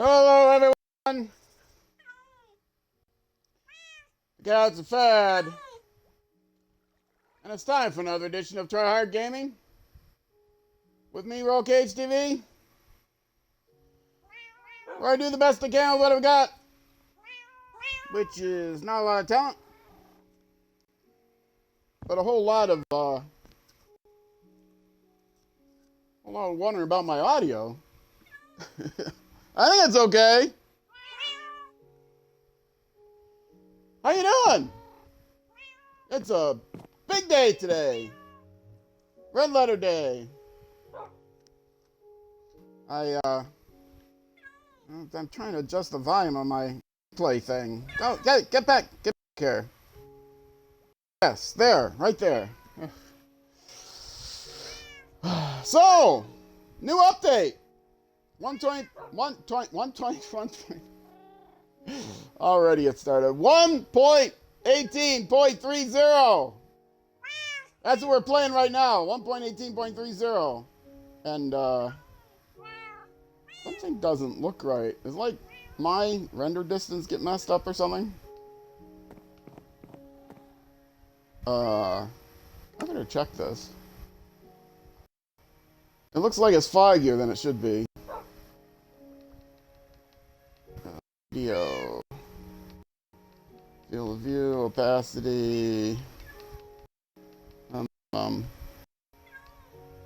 Hello, everyone. The cats are fed, and it's time for another edition of Tryhard Gaming with me, Roll Cage TV, where I do the best I can with what I've got, which is not a lot of talent, but a whole lot of wondering about my audio. I think it's okay. How you doing? It's a big day today. Red letter day. I'm trying to adjust the volume on my play thing. Go, get back here. Yes, there, right there. So, new update. 120. Already it started. 1.18.30. That's what we're playing right now. 1.18.30. And something doesn't look right. Is like my render distance get messed up or something? I better check this. It looks like it's foggier than it should be. Video. Field of view, opacity.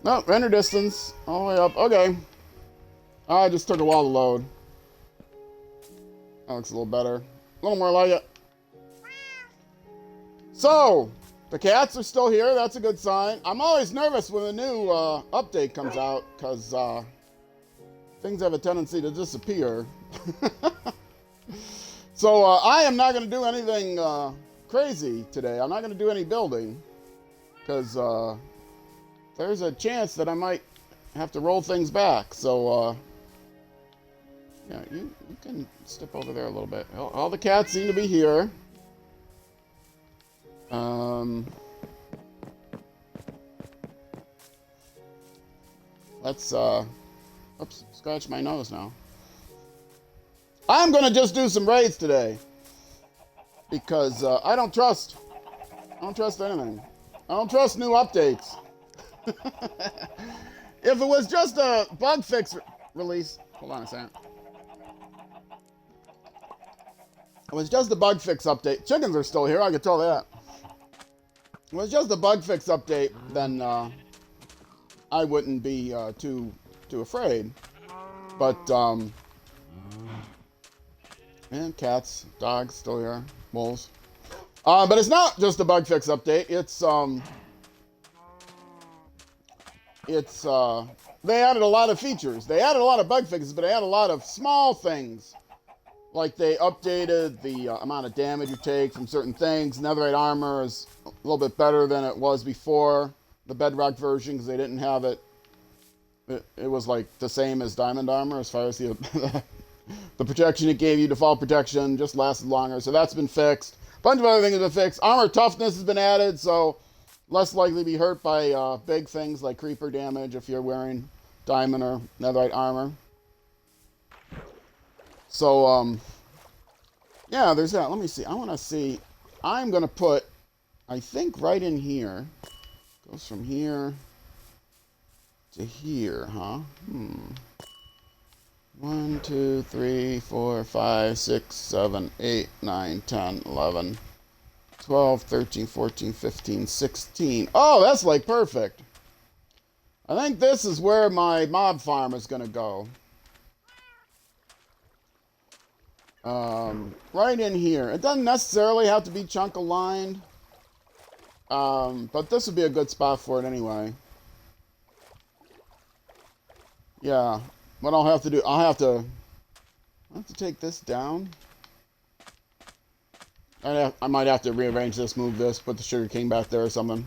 No, render distance. All the way up. Okay. I just took a while to load. That looks a little better. A little more like it. So, the cats are still here. That's a good sign. I'm always nervous when a new update comes out because things have a tendency to disappear. So, I am not going to do anything crazy today. I'm not going to do any building because there's a chance that I might have to roll things back. So, yeah, you can step over there a little bit. All the cats seem to be here. Let's, oops, scratch my nose now. I'm going to just do some raids today. Because, I don't trust anything. I don't trust new updates. If it was just a bug fix release, hold on a second. It was just a bug fix update. Chickens are still here, I can tell that. If it was just a bug fix update, then I wouldn't be too afraid. But and cats, dogs still here, wolves. But it's not just a bug fix update. They added a lot of features. They added a lot of bug fixes, but they added a lot of small things. Like they updated the amount of damage you take from certain things. Netherite armor is a little bit better than it was before the Bedrock version because they didn't have it. It was like the same as diamond armor as far as the the protection it gave you, default protection, just lasted longer. So that's been fixed. A bunch of other things have been fixed. Armor toughness has been added, so less likely to be hurt by big things like creeper damage if you're wearing diamond or netherite armor. So, yeah, there's that. Let me see. I want to see. I'm going to put, I think, right in here. Goes from here to here, huh? 1, 2, 3, 4, 5, 6, 7, 8, 9, 10, 11, 12, 13, 14, 15, 16. Oh, that's like perfect. I think this is where my mob farm is going to go. Right in here. It doesn't necessarily have to be chunk aligned. But this would be a good spot for it anyway. Yeah. What I'll have to do, I'll have to take this down. I might have to rearrange this, move this, put the sugar cane back there or something.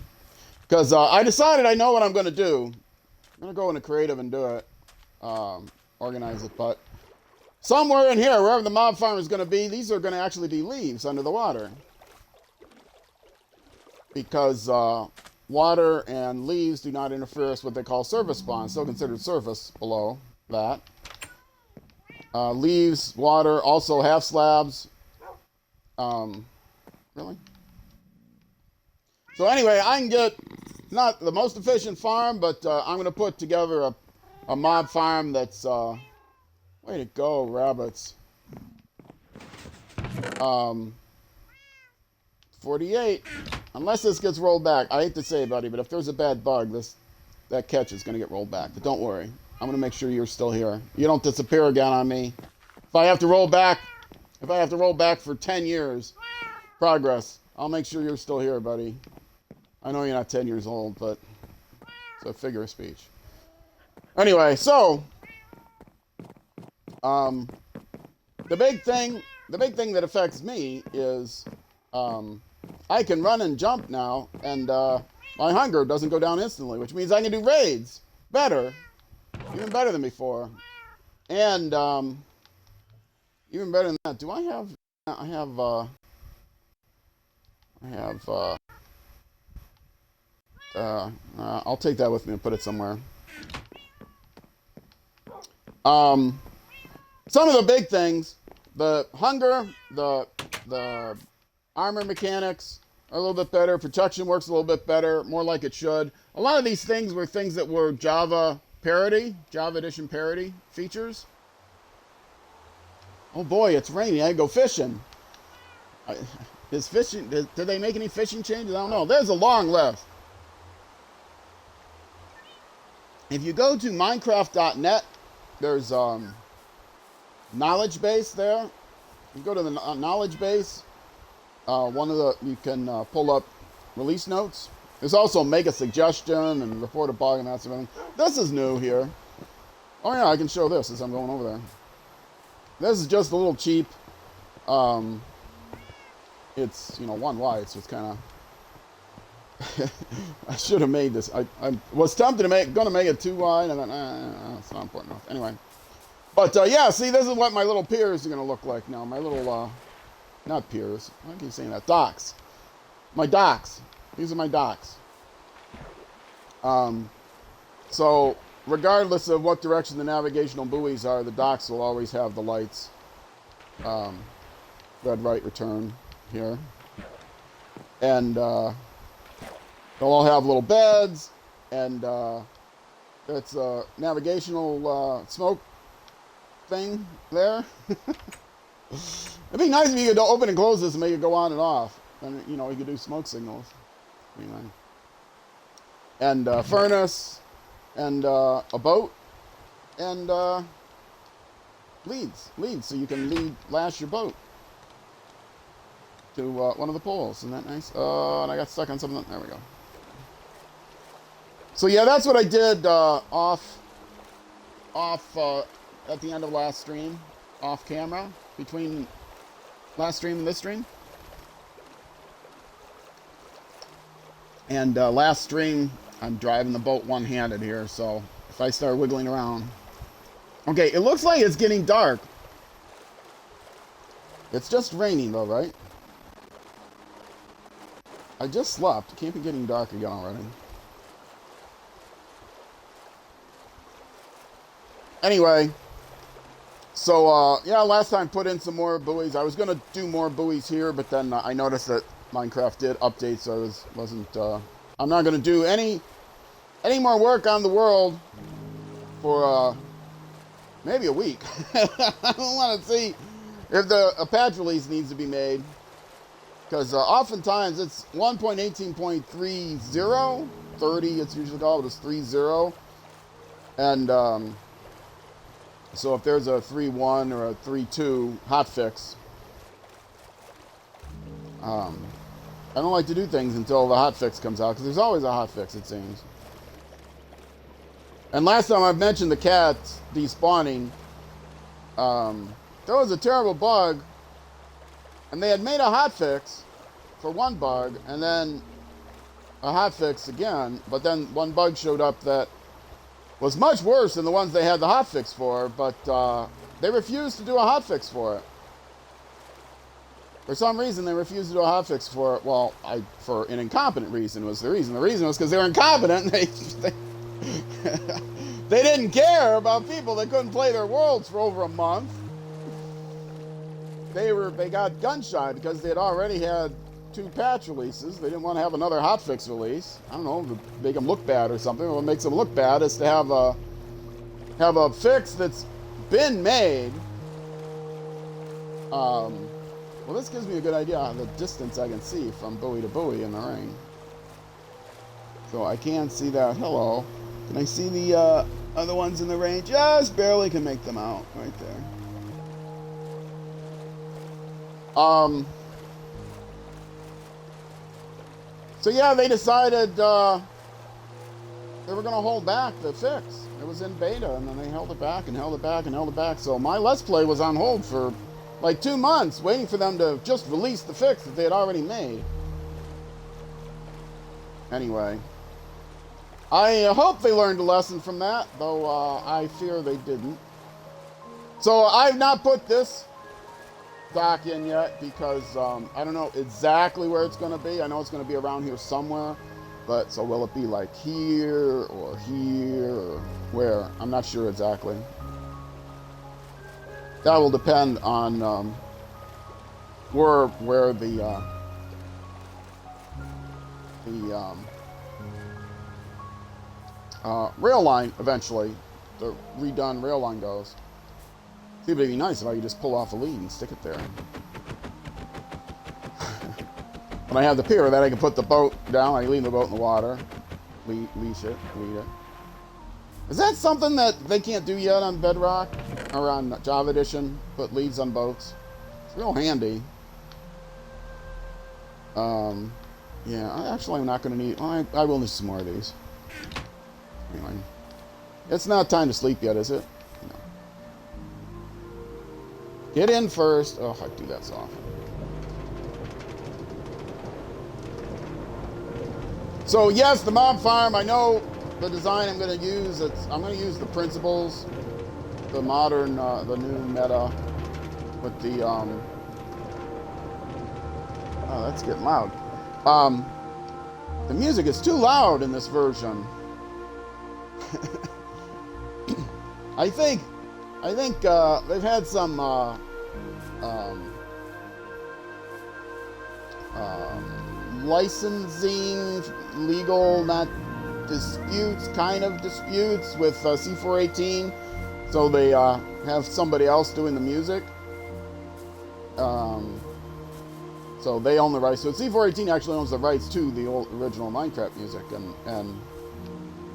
Because I decided I know what I'm going to do. I'm going to go into creative and do it. Organize it, but somewhere in here, wherever the mob farm is going to be, these are going to actually be leaves under the water. Because water and leaves do not interfere with what they call surface spawn, still considered surface below that. Leaves, water, also half slabs. Really? So anyway, I can get not the most efficient farm, but I'm going to put together a mob farm that's, way to go, rabbits. 48. Unless this gets rolled back. I hate to say, buddy, but if there's a bad bug, that catch is going to get rolled back. But don't worry. I'm going to make sure you're still here. You don't disappear again on me. If I have to roll back for 10 years, progress, I'll make sure you're still here, buddy. I know you're not 10 years old, but it's a figure of speech. Anyway, so the big thing that affects me is I can run and jump now, and my hunger doesn't go down instantly, which means I can do raids better, even better than before, and even better than that. Do I have? I'll take that with me and put it somewhere. Some of the big things, the hunger, the armor mechanics are a little bit better. Protection works a little bit better, more like it should. A lot of these things were things that were Java Edition parity features. Oh boy, it's raining. I go fishing. Did they make any fishing changes? I don't know. There's a long list. If you go to Minecraft.net, there's knowledge base there. You go to the knowledge base. You can pull up release notes. There's also make a suggestion and report a bug and that sort of thing. This is new here. Oh yeah, I can show this as I'm going over there. This is just a little cheap. It's 1 wide, so it's kind of. I should have made this. I was tempted to gonna make it 2 wide, and then it's not important enough. Anyway, but yeah, see, this is what my little piers are gonna look like now. My little, not piers. Why keep saying that? Docks. My docks. These are my docks. So regardless of what direction the navigational buoys are, the docks will always have the lights. Red, right, return here, and they'll all have little beds, and it's a navigational smoke thing there. It'd be nice if you could open and close this and make it go on and off. And you could do smoke signals. And furnace, and a boat, and leads, so you can lash your boat to one of the poles. Isn't that nice? And I got stuck on something. There we go. So yeah, that's what I did off at the end of last stream, off camera, between last stream and this stream. And last stream, I'm driving the boat one-handed here, so if I start wiggling around. Okay, it looks like it's getting dark. It's just raining though, right? I just slept. It can't be getting dark again already. Anyway, so yeah, last time put in some more buoys. I was gonna do more buoys here, but then I noticed that Minecraft did update, so I'm not gonna do any more work on the world for maybe a week. I don't want to see if a patch release needs to be made, because oftentimes it's 1.18.30, 30 it's usually called, it's 30, and so if there's a 3.1 or a 3.2 hotfix, I don't like to do things until the hotfix comes out, because there's always a hotfix, it seems. And last time I mentioned the cats despawning, there was a terrible bug, and they had made a hotfix for one bug, and then a hotfix again, but then one bug showed up that was much worse than the ones they had the hotfix for, but they refused to do a hotfix for it. For some reason, they refused to do a hotfix for it. Well, for an incompetent reason was the reason. The reason was because they were incompetent. They didn't care about people that couldn't play their worlds for over a month. they got gun shy because they had already had 2 patch releases. They didn't want to have another hotfix release. I don't know, to make them look bad or something. What makes them look bad is to have a fix that's been made. Well, this gives me a good idea of the distance I can see from buoy to buoy in the rain. So I can see that. Hello. Can I see the other ones in the rain? Just barely can make them out right there. So yeah, they decided they were going to hold back the fix. It was in beta, and then they held it back and held it back and held it back. So my Let's Play was on hold for like 2 months, waiting for them to just release the fix that they had already made. Anyway, I hope they learned a lesson from that, though I fear they didn't. So I've not put this dock in yet because I don't know exactly where it's going to be. I know it's going to be around here somewhere, but so will it be like here or here or where? I'm not sure exactly. That will depend on where the rail line eventually, the redone rail line goes. See, it'd be nice if I could just pull off a lead and stick it there. When I have the pier, then I can put the boat down. I leave the boat in the water, leash it, lead it. Is that something that they can't do yet on Bedrock or on Java Edition? Put leads on boats. It's real handy. Yeah, actually, I'm not going to need. Well, I will need some more of these. Anyway, it's not time to sleep yet, is it? No. Get in first. Oh, I do that so often. So yes, the mob farm. I know the design I'm going to use. I'm going to use the principles, the modern, the new meta, with the oh, that's getting loud. The music is too loud in this version. I think they've had some licensing, legal, not disputes, kind of disputes with C418, so they have somebody else doing the music. So they own the rights. So C418 actually owns the rights to the original Minecraft music, and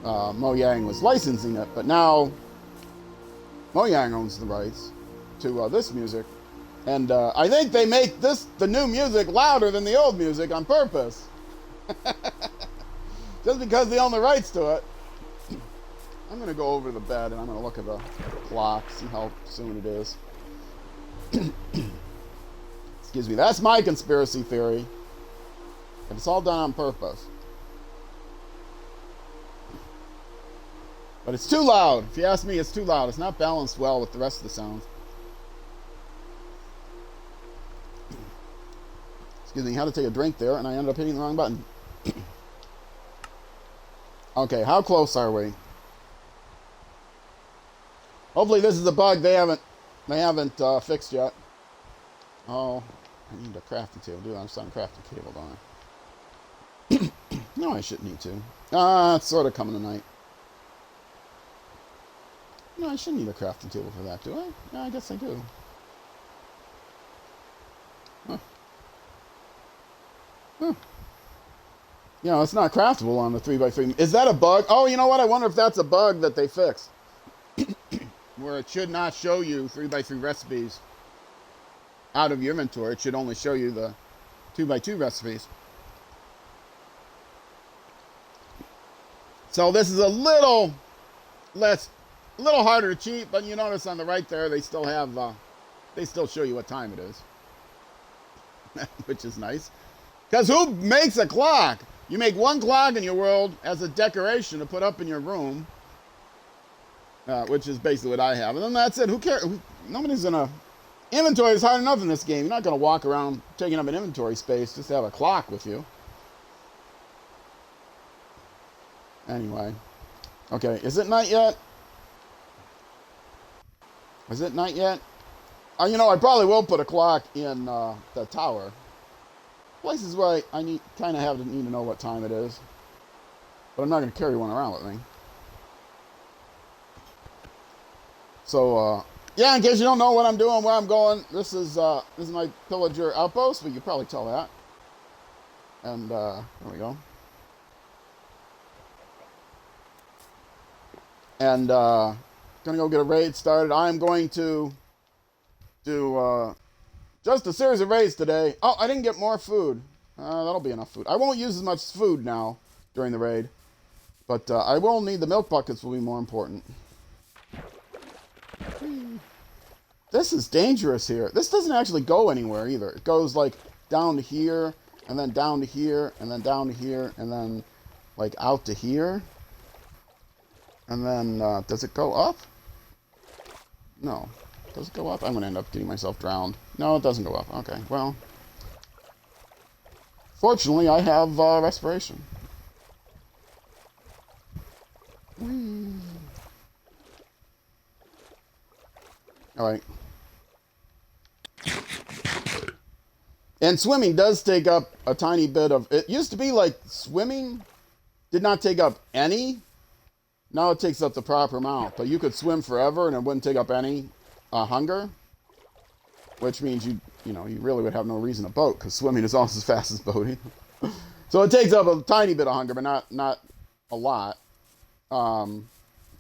Mojang was licensing it, but now Mojang owns the rights to this music, and I think they make the new music louder than the old music on purpose, just because they own the rights to it. I'm gonna go over to the bed and I'm gonna look at the clock, see how soon it is. Excuse me. That's my conspiracy theory, and it's all done on purpose. But it's too loud. If you ask me, it's too loud. It's not balanced well with the rest of the sounds. Excuse me, I had to take a drink there, and I ended up hitting the wrong button. Okay, how close are we? Hopefully this is a bug they haven't fixed yet. Oh, I need a crafting table. Dude, I'm just on a crafting table, don't I? No, I shouldn't need to. It's sort of coming tonight. No, I shouldn't need a crafting table for that, do I? Yeah, I guess I do. Huh. Huh. You know, it's not craftable on the 3x3. Is that a bug? Oh, you know what? I wonder if that's a bug that they fixed. Where it should not show you 3x3 recipes out of your inventory. It should only show you the 2x2 recipes. So this is a little harder to cheat, but you notice on the right there, they still have, they still show you what time it is. Which is nice. Because who makes a clock? You make one clock in your world as a decoration to put up in your room. Which is basically what I have. And then that's it. Who cares? Nobody's gonna... Inventory is hard enough in this game. You're not gonna walk around taking up an inventory space just to have a clock with you. Anyway. Okay, is it night yet? Is it night yet? You know, I probably will put a clock in the tower. Places where I need kind of need to know what time it is. But I'm not going to carry one around with me. So, yeah, in case you don't know what I'm doing, where I'm going, this is my Pillager outpost, but you can probably tell that. And, there we go. And, gonna go get a raid started. I'm going to do, just a series of raids today. Oh, I didn't get more food. That'll be enough food. I won't use as much food now during the raid. But I will need the milk buckets will be more important. This is dangerous here. This doesn't actually go anywhere either. It goes like down to here, and then down to here, and then down to here, and then like out to here. And then, does it go up? No. Does it go up? I'm going to end up getting myself drowned. No, it doesn't go up. Okay, well. Fortunately, I have respiration. Alright. And swimming does take up a tiny bit of... It used to be like swimming did not take up any. Now it takes up the proper amount. But you could swim forever and it wouldn't take up any hunger. Which means you really would have no reason to boat, because swimming is almost as fast as boating. So it takes up a tiny bit of hunger, but not a lot. It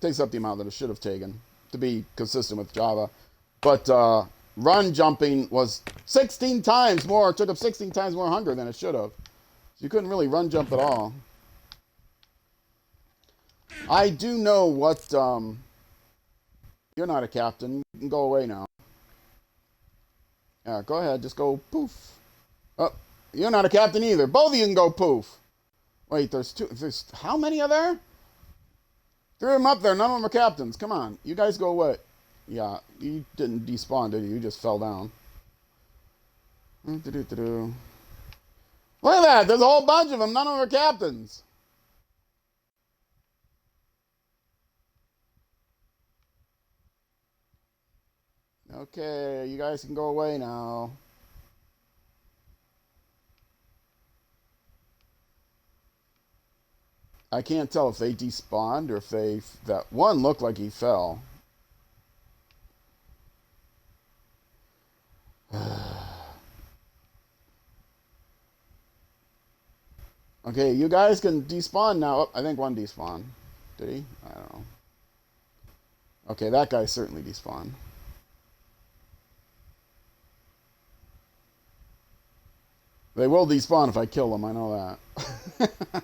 takes up the amount that it should have taken to be consistent with Java. But run jumping was 16 times more, it took up 16 times more hunger than it should have. So you couldn't really run jump at all. I do know what, you're not a captain. You can go away now. Yeah, go ahead, just go poof. Oh, you're not a captain either. Both of you can go poof. Wait, there's two, how many are there? Three of them up there, none of them are captains. Come on, you guys go away. Yeah, you didn't despawn, did you? You just fell down. Look at that, there's a whole bunch of them, none of them are captains. Okay, you guys can go away now. I can't tell if they despawned or if that one looked like he fell. Okay, you guys can despawn now. Oh, I think one despawned. Did he? I don't know. Okay, that guy certainly despawned. They will despawn if I kill them, I know that.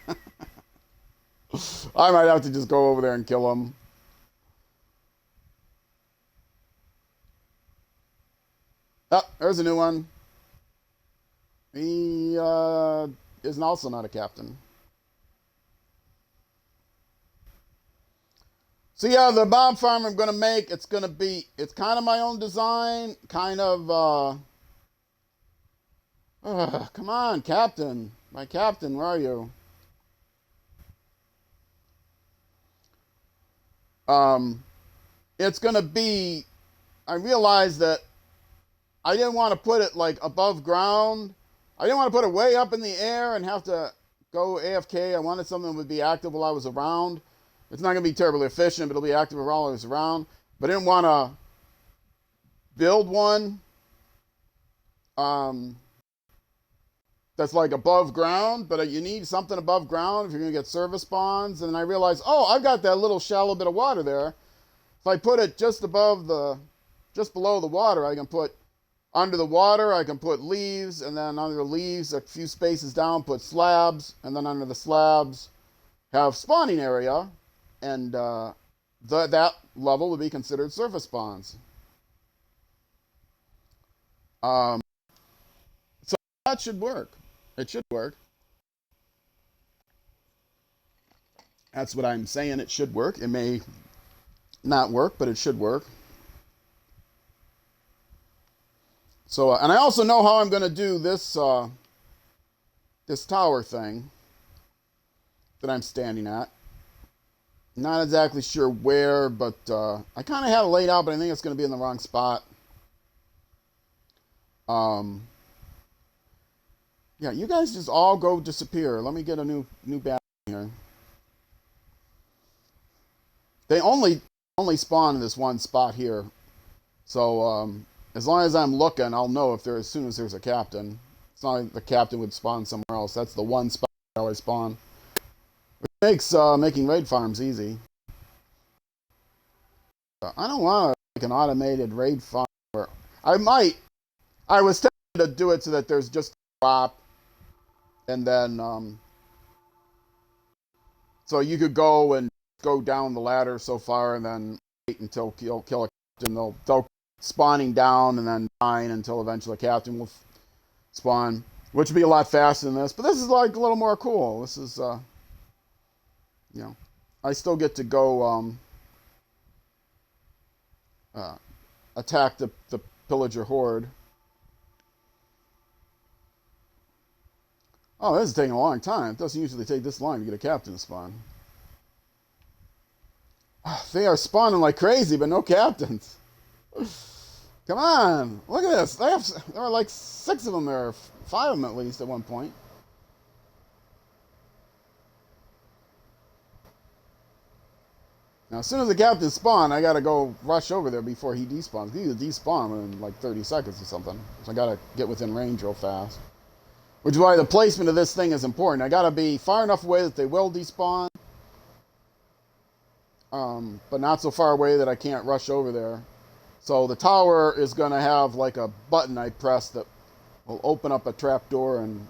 I might have to just go over there and kill them. Oh, there's a new one. He is also not a captain. So yeah, the bomb farm I'm going to make, it's kind of my own design, kind of, come on, Captain. My Captain, where are you? It's going to be... I realized that I didn't want to put it, like, above ground. I didn't want to put it way up in the air and have to go AFK. I wanted something that would be active while I was around. It's not going to be terribly efficient, but it'll be active while I was around. But I didn't want to build one that's like above ground, but you need something above ground if you're going to get service spawns. And then I realized, oh, I've got that little shallow bit of water there. If I put it just below the water, I can put under the water, I can put leaves, and then under the leaves, a few spaces down, put slabs, and then under the slabs, have spawning area, and that level would be considered surface spawns. So that should work. It should work. That's what I'm saying. It should work. It may not work, but it should work. So, and I also know how I'm going to do this this tower thing that I'm standing at. Not exactly sure where, but I kind of had it laid out, but I think it's going to be in the wrong spot. Um, yeah, you guys just all go disappear. Let me get a new battle here. They only spawn in this one spot here. So as long as I'm looking, I'll know if there as soon as there's a captain. It's not like the captain would spawn somewhere else. That's the one spot I always spawn. Which makes making raid farms easy. I don't want like an automated raid farm. I was tempted to do it so that there's just a drop, and then so you could go and go down the ladder so far, and then wait until kill a captain. They'll spawning down and then dying until eventually a captain will spawn, which would be a lot faster than this. But this is like a little more cool. This is you know, I still get to go attack the Pillager horde. Oh, this is taking a long time. It doesn't usually take this long to get a captain to spawn. They are spawning like crazy, but no captains. Come on, look at this. There were like 6 of them there, 5 of them at least at one point. Now, as soon as the captain spawn, I gotta go rush over there before he despawns. He either despawn in like 30 seconds or something. So I gotta get within range real fast. Which is why the placement of this thing is important. I gotta be far enough away that they will despawn. But not so far away that I can't rush over there. So the tower is gonna have like a button I press that will open up a trap door and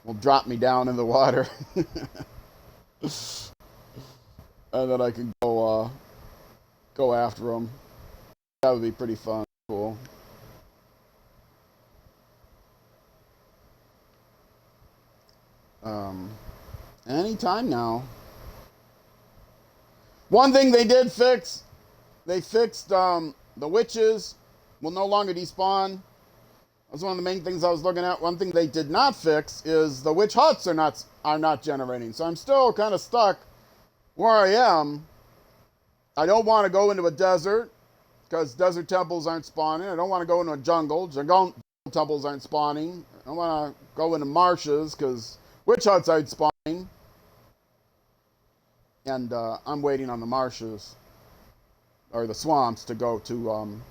will drop me down in the water. And then I can go after them. That would be pretty fun. Cool. Anytime now. One thing they did fix, they fixed the witches will no longer despawn. That was one of the main things I was looking at. One thing they did not fix is the witch huts are not generating. So I'm still kind of stuck where I am. I don't want to go into a desert because desert temples aren't spawning. I don't want to go into a jungle. Jungle temples aren't spawning. I don't want to go into marshes because witch huts aren't spawning. And I'm waiting on the marshes or the swamps to go to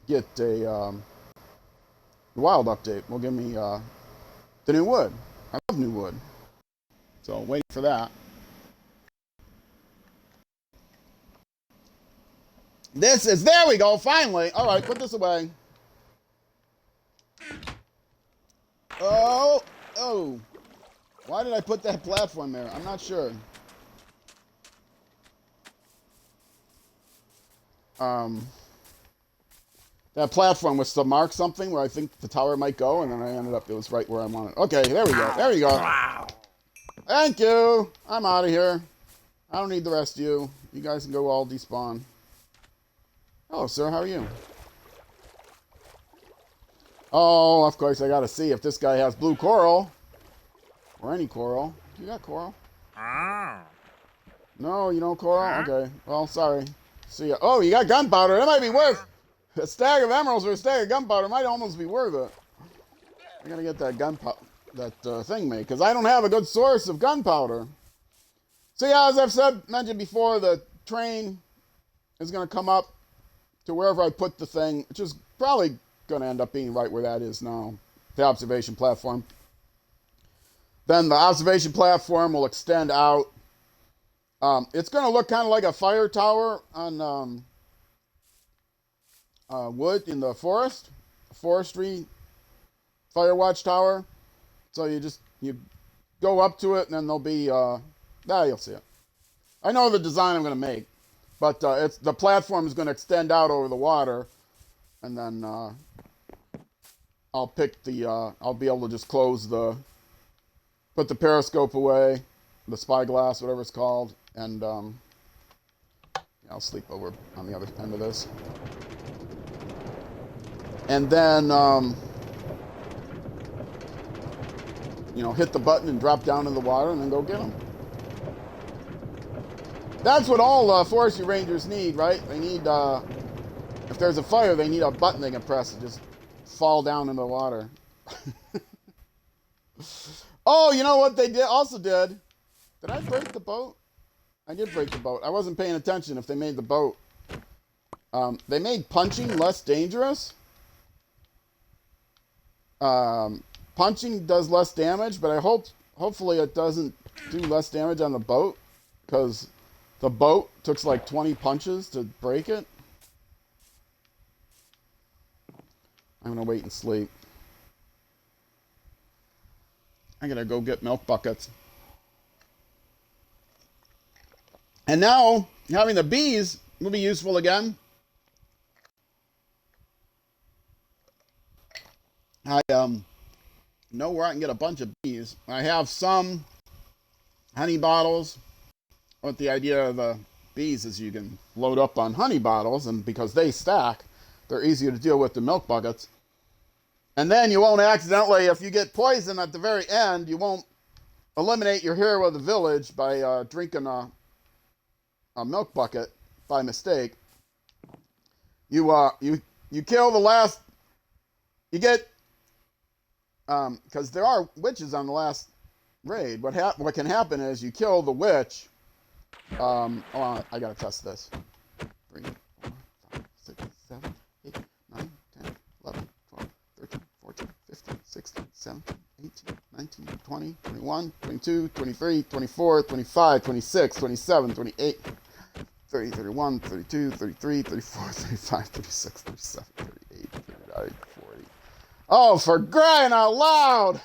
get a wild update. Will give me the new wood. I love new wood. So waiting for that. There we go, finally. All right, put this away. Oh. Why did I put that platform there? I'm not sure. That platform was to mark something where I think the tower might go, and then I ended up, it was right where I wanted. Okay, there we go. There you go. Thank you. I'm out of here. I don't need the rest of you. You guys can go all despawn. Hello, sir. How are you? Oh, of course, I gotta see if this guy has blue coral. Or any coral. You got coral? No, you don't coral? Okay. Well, sorry. See ya. Oh, you got gunpowder. That might be worth a stack of emeralds or a stack of gunpowder. Might almost be worth it. I gotta get that gunpowder, thing made, because I don't have a good source of gunpowder. So yeah, as I've mentioned before, the train is gonna come up to wherever I put the thing, which is probably going to end up being right where that is now, the observation platform. Then the observation platform will extend out. It's going to look kind of like a fire tower on wood in the forestry fire watch tower. So you go up to it, and then there'll be, you'll see it. I know the design I'm going to make. But the platform is going to extend out over the water, and then I'll be able to just put the periscope away, the spyglass, whatever it's called, and I'll sleep over on the other end of this. And then, hit the button and drop down in the water, and then go get them. That's what all forestry rangers need, right? They need, if there's a fire, they need a button they can press to just fall down in the water. Oh, you know what they did? Also did. Did I break the boat? I did break the boat. I wasn't paying attention if they made the boat. They made punching less dangerous. Punching does less damage, but hopefully it doesn't do less damage on the boat, because the boat took like 20 punches to break it. I'm gonna wait and sleep. I gotta go get milk buckets. And now having the bees will be useful again. I know where I can get a bunch of bees. I have some honey bottles. What the idea of the bees is you can load up on honey bottles, and because they stack, they're easier to deal with than milk buckets. And then you won't accidentally, if you get poison at the very end, you won't eliminate your hero of the village by drinking a milk bucket by mistake. You kill the last. You get because there are witches on the last raid. What can happen is you kill the witch. Hold on, I gotta test this. 3, 4, 5, 6, 7, 8, 9, 10, 11, 12, 13, 14, 15, 16, 17, 18, 19, 20, 21, 22, 23, 24, 25, 26, 27, 28, 30, 31, 32, 33, 34, 35, 36, 37, 38, 39, 40. Oh, for crying out loud!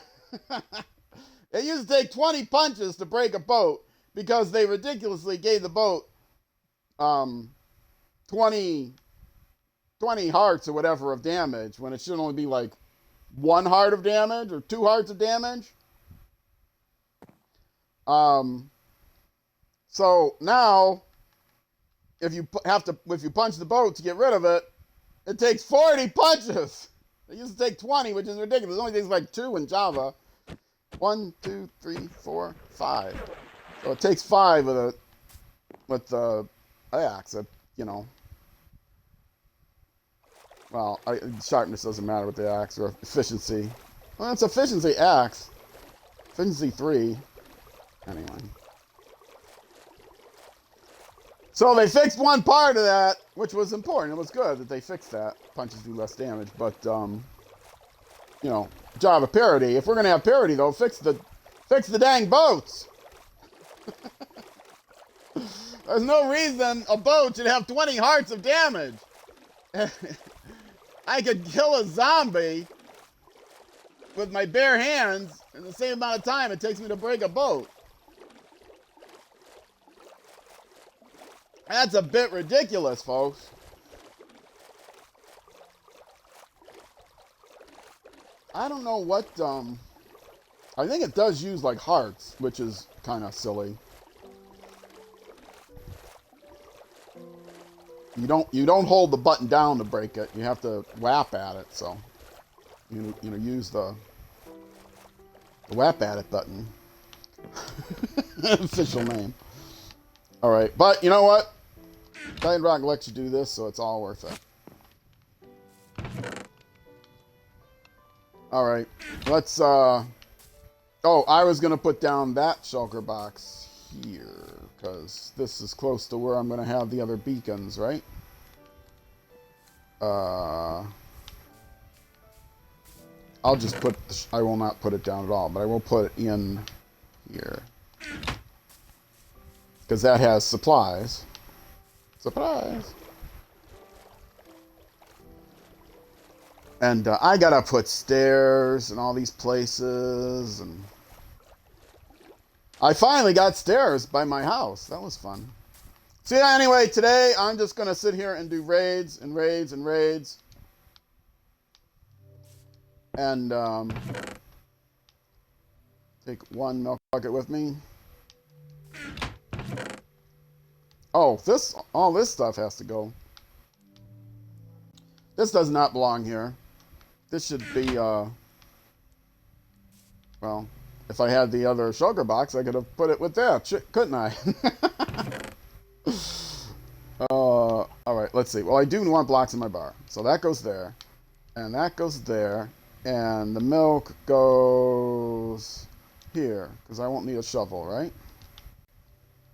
It used to take 20 punches to break a boat, because they ridiculously gave the boat 20 hearts or whatever of damage, when it should only be like 1 heart of damage or 2 hearts of damage. So now, if you punch the boat to get rid of it, it takes 40 punches. It used to take 20, which is ridiculous. It only takes like 2 in Java. 1, 2, 3, 4, 5. So it takes 5 with the axe. Well, sharpness doesn't matter with the axe, or efficiency. Well, it's efficiency axe. Efficiency 3. Anyway. So they fixed one part of that, which was important. It was good that they fixed that. Punches do less damage, but Java parity. If we're gonna have parity, though, fix the dang boats. There's no reason a boat should have 20 hearts of damage. I could kill a zombie with my bare hands in the same amount of time it takes me to break a boat. That's a bit ridiculous, folks. I don't know what, I think it does use, like, hearts, which is kind of silly. You don't hold the button down to break it. You have to whap at it, so use the whap at it button. Official name. All right, but you know what? Bedrock lets you do this, so it's all worth it. All right, let's. Oh, I was gonna put down that shulker box here because this is close to where I'm gonna have the other beacons, right? I'll just put. I will not put it down at all, but I will put it in here because that has supplies. Surprise! And I gotta put stairs in all these places, and I finally got stairs by my house. That was fun. So yeah, anyway, today I'm just gonna sit here and do raids and raids and raids. And take 1 milk bucket with me. Oh, all this stuff has to go. This does not belong here. This should be, well, if I had the other sugar box, I could have put it with that, couldn't I? All right, let's see. Well, I do want blocks in my bar, so that goes there. And that goes there. And the milk goes here. Because I won't need a shovel, right?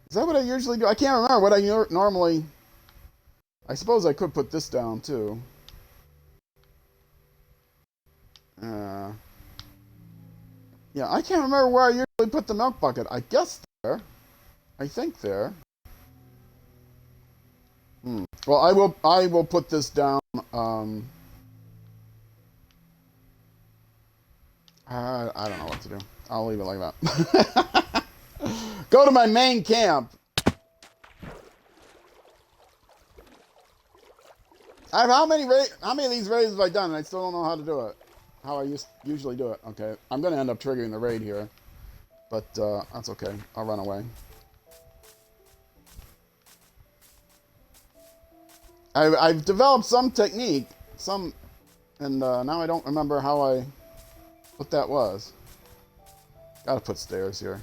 Is that what I usually do? I can't remember what I normally... I suppose I could put this down, too. Yeah, I can't remember where I usually put the milk bucket. I guess there. I think there. Well, I will put this down. I don't know what to do. I'll leave it like that. Go to my main camp. How many of these raids have I done? And I still don't know how to do it. How I usually do it. Okay, I'm gonna end up triggering the raid here, but that's okay. I'll run away. I've developed some technique, and now I don't remember what that was. Gotta put stairs here.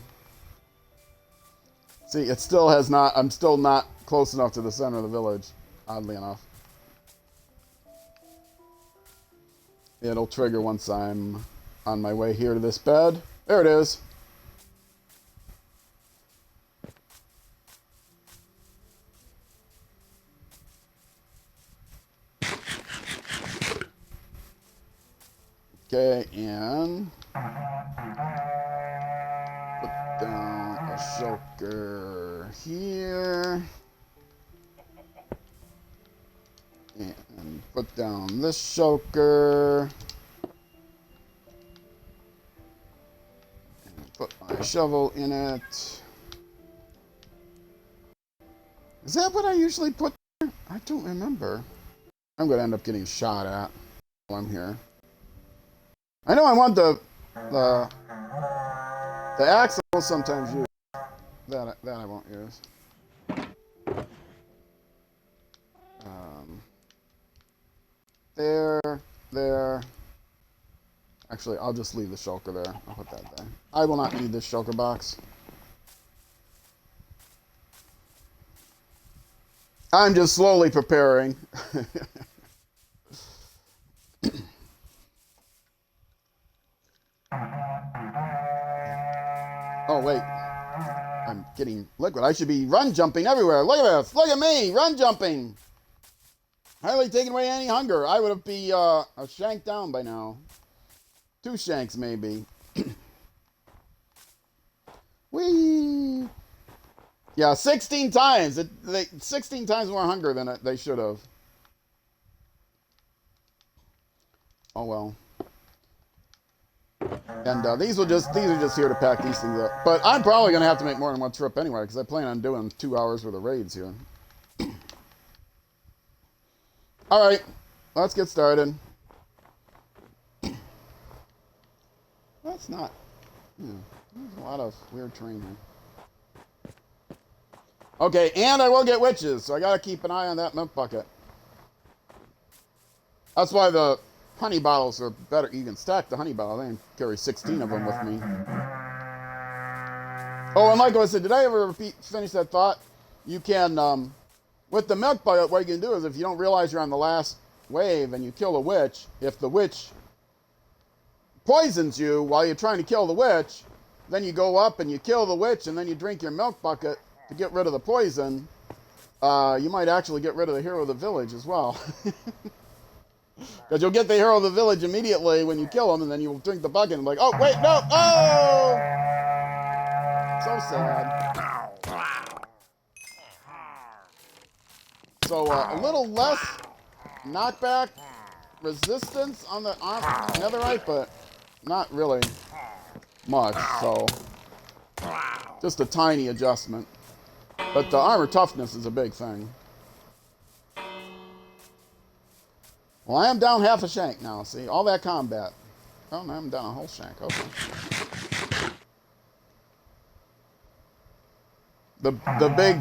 See, it still has not. I'm still not close enough to the center of the village. Oddly enough. It'll trigger once I'm on my way here to this bed. There it is. Okay, and put down a shulker here. And put down this shulker. And put my shovel in it. Is that what I usually put there? I don't remember. I'm going to end up getting shot at while I'm here. I know I want the axe I will sometimes use. That I won't use. There. Actually, I'll just leave the shulker there. I'll put that there. I will not need this shulker box. I'm just slowly preparing. Oh, wait. I'm getting liquid. I should be run jumping everywhere. Look at this. Look at me. Run jumping. Hardly taking away any hunger. I would have be a shank down by now. 2 shanks, maybe. Whee! Yeah, 16 times. 16 times more hunger than they should have. Oh, well. And these are just here to pack these things up. But I'm probably going to have to make more than one trip anyway, because I plan on doing 2 hours worth of raids here. Alright, let's get started. That's not... there's a lot of weird terrain here. Okay, and I will get witches, so I gotta keep an eye on that milk bucket. That's why the honey bottles are better. You can stack the honey bottle. I can carry 16 of them with me. Oh, and like I said, did I ever finish that thought? You can... with the milk bucket, what you can do is if you don't realize you're on the last wave and you kill a witch, if the witch poisons you while you're trying to kill the witch, then you go up and you kill the witch and then you drink your milk bucket to get rid of the poison, you might actually get rid of the hero of the village as well. Because you'll get the hero of the village immediately when you kill him, and then you'll drink the bucket and be like, oh, wait, no, oh! So sad. So a little less knockback resistance on the netherite, but not really much, so just a tiny adjustment. But the armor toughness is a big thing. Well, I am down half a shank now, see? All that combat. Oh, no, I'm down a whole shank, okay. The big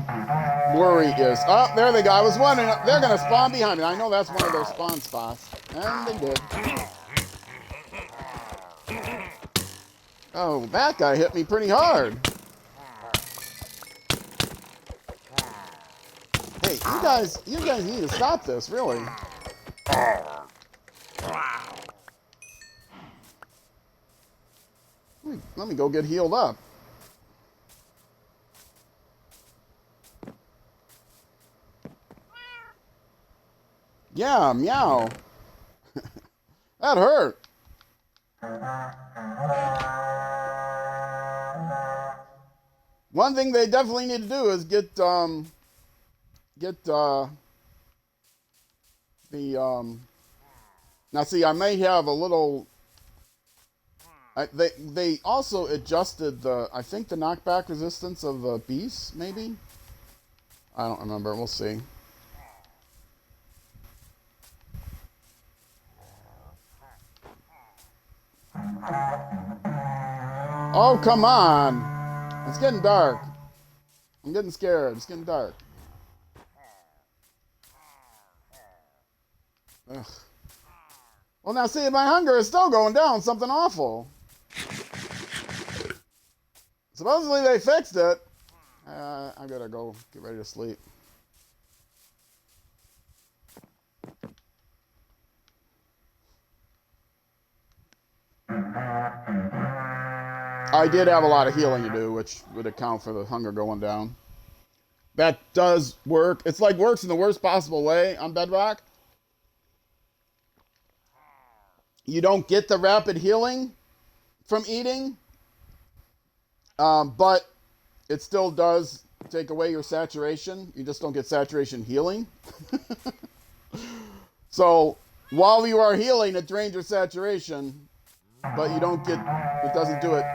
worry is, oh, there they go. I was wondering, they're going to spawn behind me. I know that's one of their spawn spots. And they did. Oh, that guy hit me pretty hard. Hey, you guys need to stop this, really. let me go get healed up. Yeah, meow. That hurt. One thing they definitely need to do is get the now see, I may have a little. They also adjusted the, I think, the knockback resistance of the beasts, maybe? I don't remember. We'll see. Oh, come on. It's getting dark. I'm getting scared. It's getting dark. Ugh. Well, now see, my hunger is still going down. Something awful. Supposedly they fixed it. I gotta go get ready to sleep. I did have a lot of healing to do, which would account for the hunger going down. That does work. It's like works in the worst possible way on Bedrock. You don't get the rapid healing from eating, but it still does take away your saturation. You just don't get saturation healing. So while you are healing, it drains your saturation, but you don't get, it doesn't do it.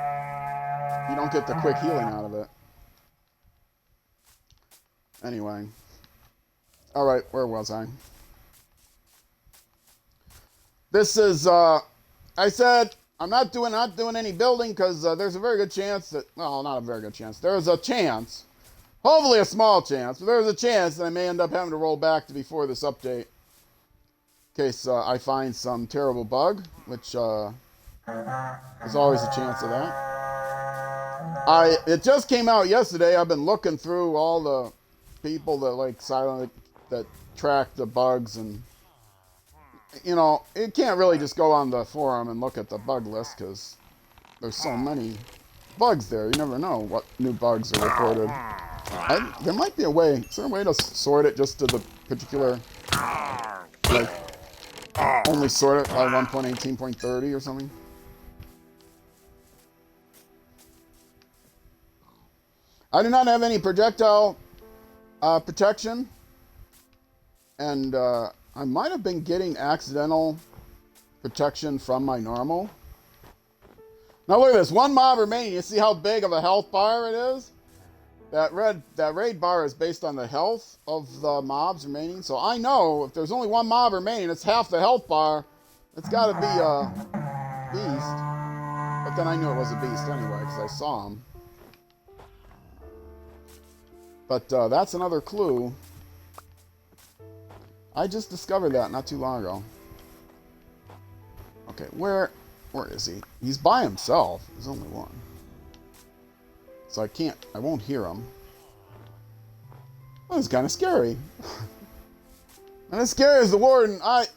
You don't get the quick healing out of it. Anyway. All right, where was I? This is, I said, I'm not doing any building because there's a very good chance that, well, not a very good chance. There's a chance, hopefully a small chance, but there's a chance that I may end up having to roll back to before this update in case I find some terrible bug, which there's always a chance of that. It just came out yesterday. I've been looking through all the people that like silently that track the bugs, and you know, it can't really just go on the forum and look at the bug list because there's so many bugs there. You never know what new bugs are reported. There might be a way. Is there a way to sort it just to the particular, like, only sort it by 1.18.30 or something? I do not have any projectile protection, and I might have been getting accidental protection from my normal. Now look at this, one mob remaining. You see how big of a health bar it is? That raid bar is based on the health of the mobs remaining. So I know if there's only one mob remaining, it's half the health bar. It's got to be a beast. But then I knew it was a beast anyway because I saw him. But that's another clue. I just discovered that not too long ago. Okay, where is he? He's by himself. There's only one. So I won't hear him. Well, it's kind of scary. And as scary as the warden, I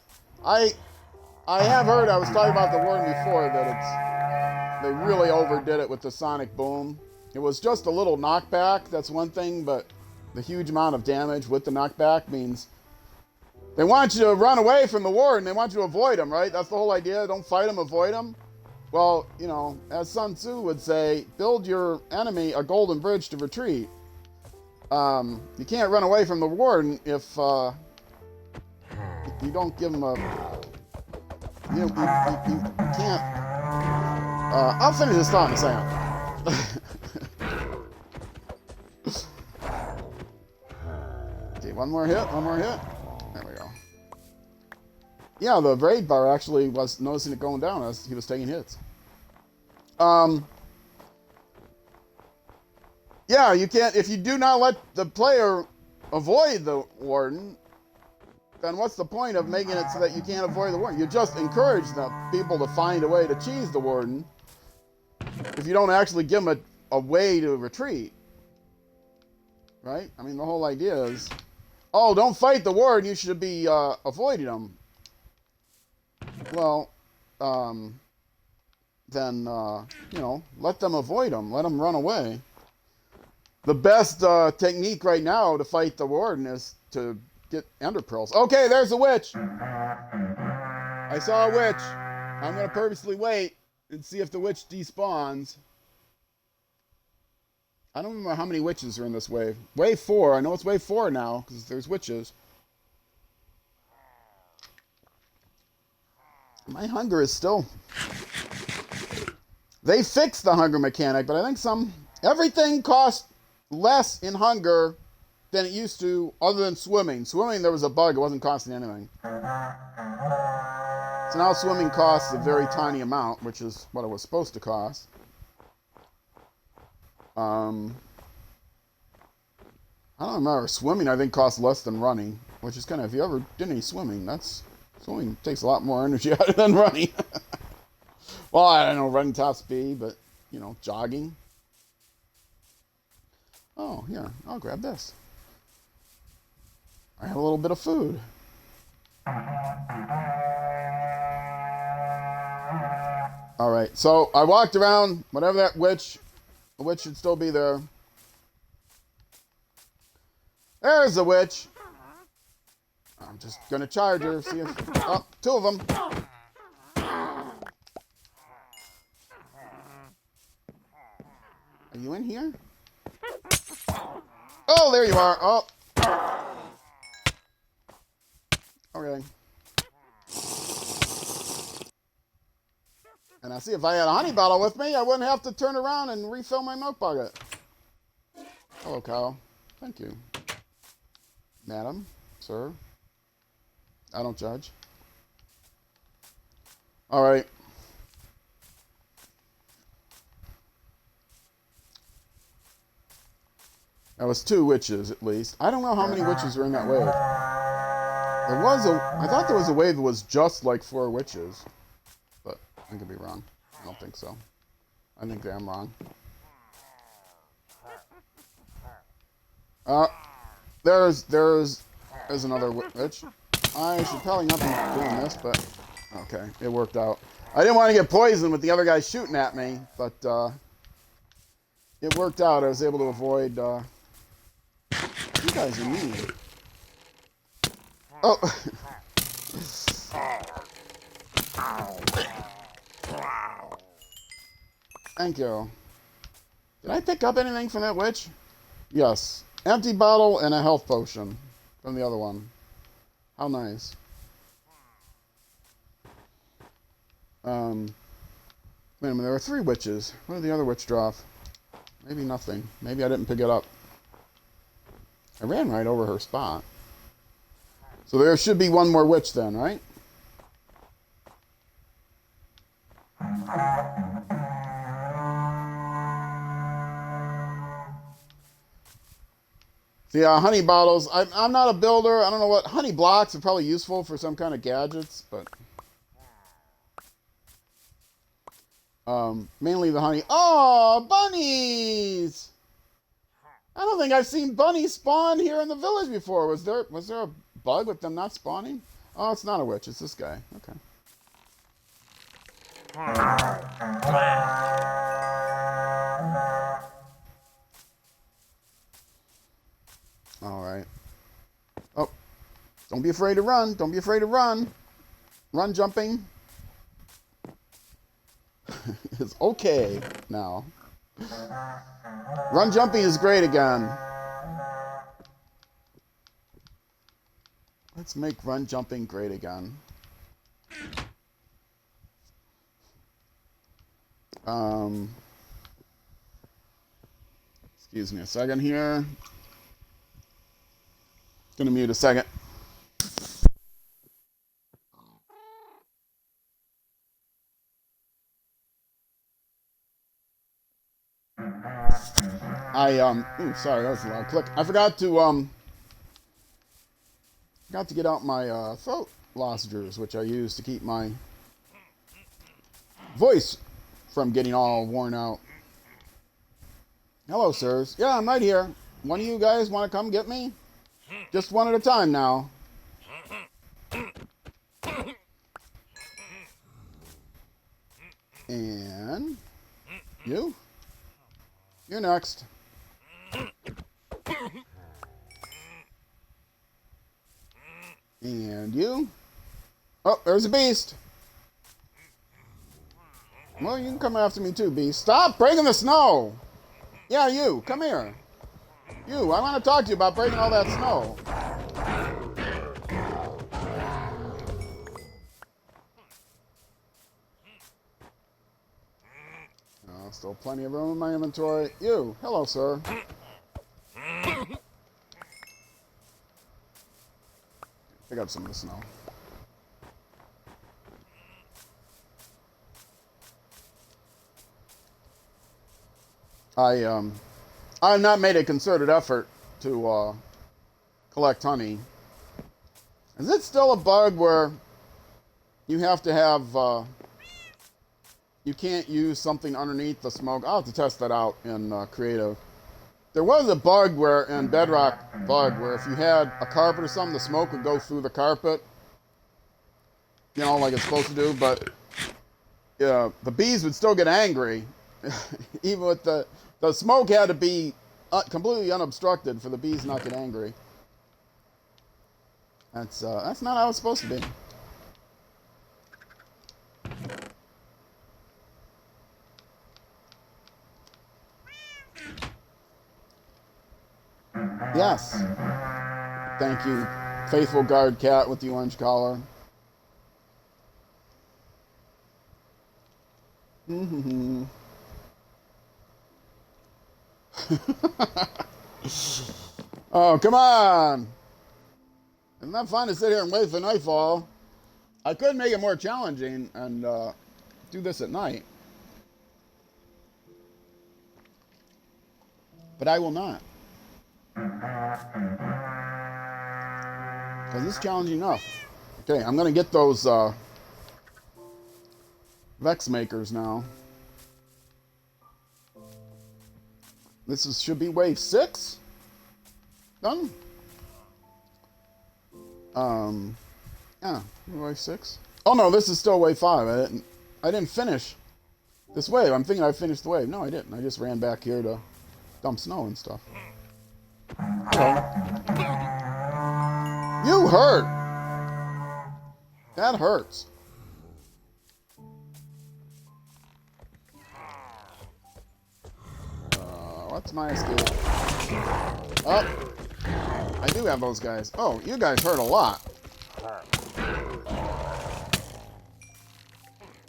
have heard, I was talking about the warden before, that they really overdid it with the sonic boom. It was just a little knockback, that's one thing, but the huge amount of damage with the knockback means they want you to run away from the warden. They want you to avoid him, right? That's the whole idea. Don't fight him, avoid him. Well, you know, as Sun Tzu would say, build your enemy a golden bridge to retreat. You can't run away from the warden if you don't give him a... You can't... I'll finish this thought in a second. Okay, one more hit. There we go. Yeah, the raid bar actually was noticing it going down as he was taking hits. Yeah, you can't, if you do not let the player avoid the warden, then what's the point of making it so that you can't avoid the warden? You just encourage the people to find a way to cheese the warden if you don't actually give them a way to retreat. Right? I mean, the whole idea is, oh, don't fight the warden, you should be avoiding him. Well, then, you know, let them avoid them. Let them run away. The best technique right now to fight the warden is to get ender pearls. Okay, there's a witch. I saw a witch. I'm going to purposely wait and see if the witch despawns. I don't remember how many witches are in this wave. Wave 4. I know it's wave 4 now because there's witches. My hunger is still... They fixed the hunger mechanic, but I think everything costs less in hunger than it used to, other than swimming. Swimming, there was a bug. It wasn't costing anything. So now swimming costs a very tiny amount, which is what it was supposed to cost. I don't remember. Swimming, I think, costs less than running, which is kind of, if you ever did any swimming, swimming takes a lot more energy out of than running. Well, I don't know, running top speed, but, you know, jogging. Oh, here, I'll grab this. I have a little bit of food. All right, so I walked around, whatever that witch, the witch should still be there. There's the witch. I'm just gonna charge her, see if, oh, 2 of them. Are you in here? Oh, there you are. Oh. Okay. And I see if I had a honey bottle with me, I wouldn't have to turn around and refill my milk bucket. Hello, cow. Thank you. Madam, sir. I don't judge. All right. That was 2 witches, at least. I don't know how many witches are in that wave. I thought there was a wave that was just like 4 witches. But I could be wrong. I don't think so. I think I'm wrong. There's another witch. I should probably not be doing this, but okay, it worked out. I didn't want to get poisoned with the other guy shooting at me, but it worked out. I was able to avoid... You guys are mean. Oh. Thank you. Did I pick up anything from that witch? Yes. Empty bottle and a health potion from the other one. How nice. Wait a minute, there were 3 witches. What did the other witch drop? Maybe nothing. Maybe I didn't pick it up. I ran right over her spot. So there should be 1 more witch then, right? See, honey bottles. I'm not a builder. I don't know what... Honey blocks are probably useful for some kind of gadgets, but... mainly the honey... Oh, bunnies! I don't think I've seen bunnies spawn here in the village before. Was there a bug with them not spawning? Oh, it's not a witch. It's this guy. Okay. All right. Oh, don't be afraid to run. Don't be afraid to run. Run jumping is okay now. Run jumping is great again. Let's make run jumping great again. Excuse me a second here. Gonna mute a second. Sorry, that was a loud click. I forgot to get out my throat lozenges, which I use to keep my voice from getting all worn out. Hello, sirs. Yeah, I'm right here. One of you guys want to come get me? Just one at a time now. And you? You're next. And you? Oh, there's a beast. Well, you can come after me too, beast. Stop breaking the snow. Yeah, you. Come here. You, I want to talk to you about breaking all that snow. Oh, still plenty of room in my inventory. You. Hello, sir. Pick up some of the snow. I've not made a concerted effort to collect honey. Is it still a bug where you have to have you can't use something underneath the smoke? I'll have to test that out in creative. There was a bug where in Bedrock bug where if you had a carpet or something, the smoke would go through the carpet. You know, like it's supposed to do, but yeah, the bees would still get angry. Even with the smoke had to be completely unobstructed for the bees not to get angry. That's not how it's supposed to be. Yes. Thank you, faithful guard cat with the orange collar. Oh, come on. It's not fun to sit here and wait for nightfall. I could make it more challenging and do this at night. But I will not. Because it's challenging enough. Okay, I'm going to get those Vex makers now. This should be wave 6. Done. Yeah, wave 6. Oh no, this is still wave 5. I didn't finish this wave. I'm thinking I finished the wave. No, I didn't. I just ran back here to dump snow and stuff. Hello. You hurt. That hurts. What's my escape? Oh, I do have those guys. Oh, you guys hurt a lot.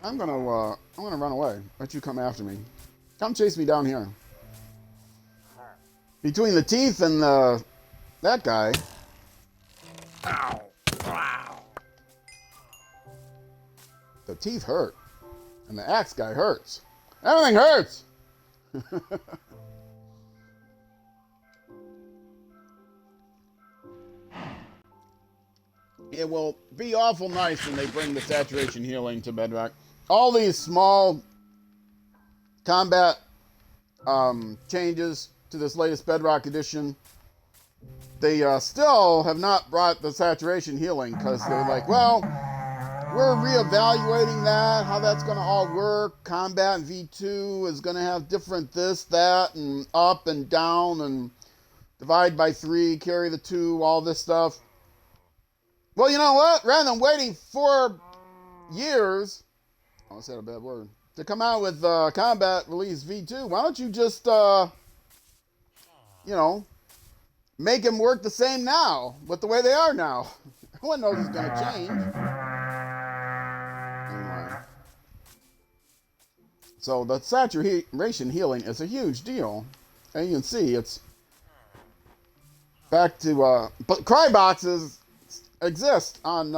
I'm gonna run away. Let you come after me. Come chase me down here. Between the teeth and that guy. The teeth hurt, and the axe guy hurts. Everything hurts. It will be awful nice when they bring the saturation healing to Bedrock. All these small combat changes to this latest Bedrock edition, they still have not brought the saturation healing because they're like, well, we're reevaluating that, how that's going to all work. Combat V2 is going to have different this, that, and up and down, and divide by 3, carry the 2, all this stuff. Well, you know what? Rather than waiting 4 years, I said a bad word, to come out with Combat Release V2, why don't you just, make them work the same now, with the way they are now? No one knows it's going to change. Anyway. So the saturation healing is a huge deal. And you can see it's back to, but cry boxes exist on,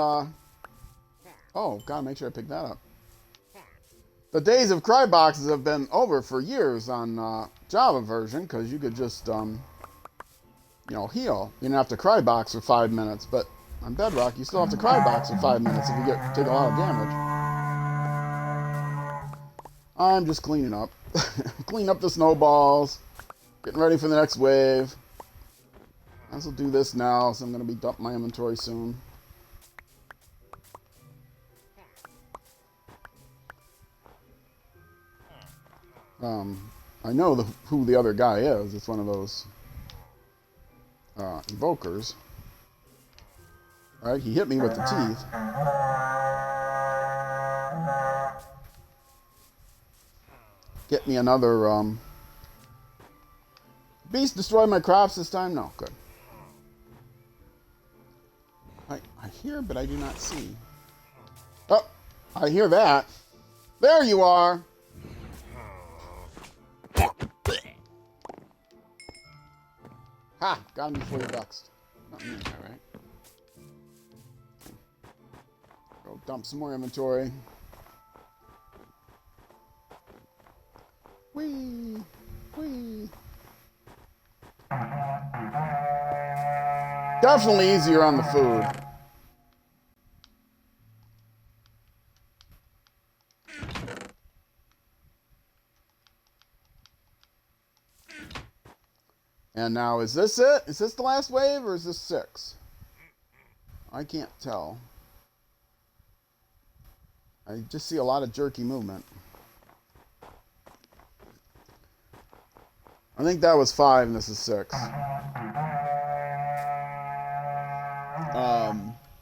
oh, gotta make sure I pick that up. The days of cry boxes have been over for years on Java version, because you could just, heal. You didn't have to cry box for 5 minutes, but on Bedrock, you still have to cry box for 5 minutes if you take a lot of damage. I'm just cleaning up. Cleaning up the snowballs. Getting ready for the next wave. I will do this now, so I'm going to be dumping my inventory soon. I know who the other guy is. It's one of those evokers. All right, he hit me with the teeth. Get me another, beast destroyed my crops this time? No, good. I hear, but I do not see. Oh, I hear that. There you are. Ha, got him before you ducks. Not me, all right. Go dump some more inventory. Whee! Whee! Definitely easier on the food. And now, is this it? Is this the last wave, or is this 6? I can't tell. I just see a lot of jerky movement. I think that was 5 and this is 6.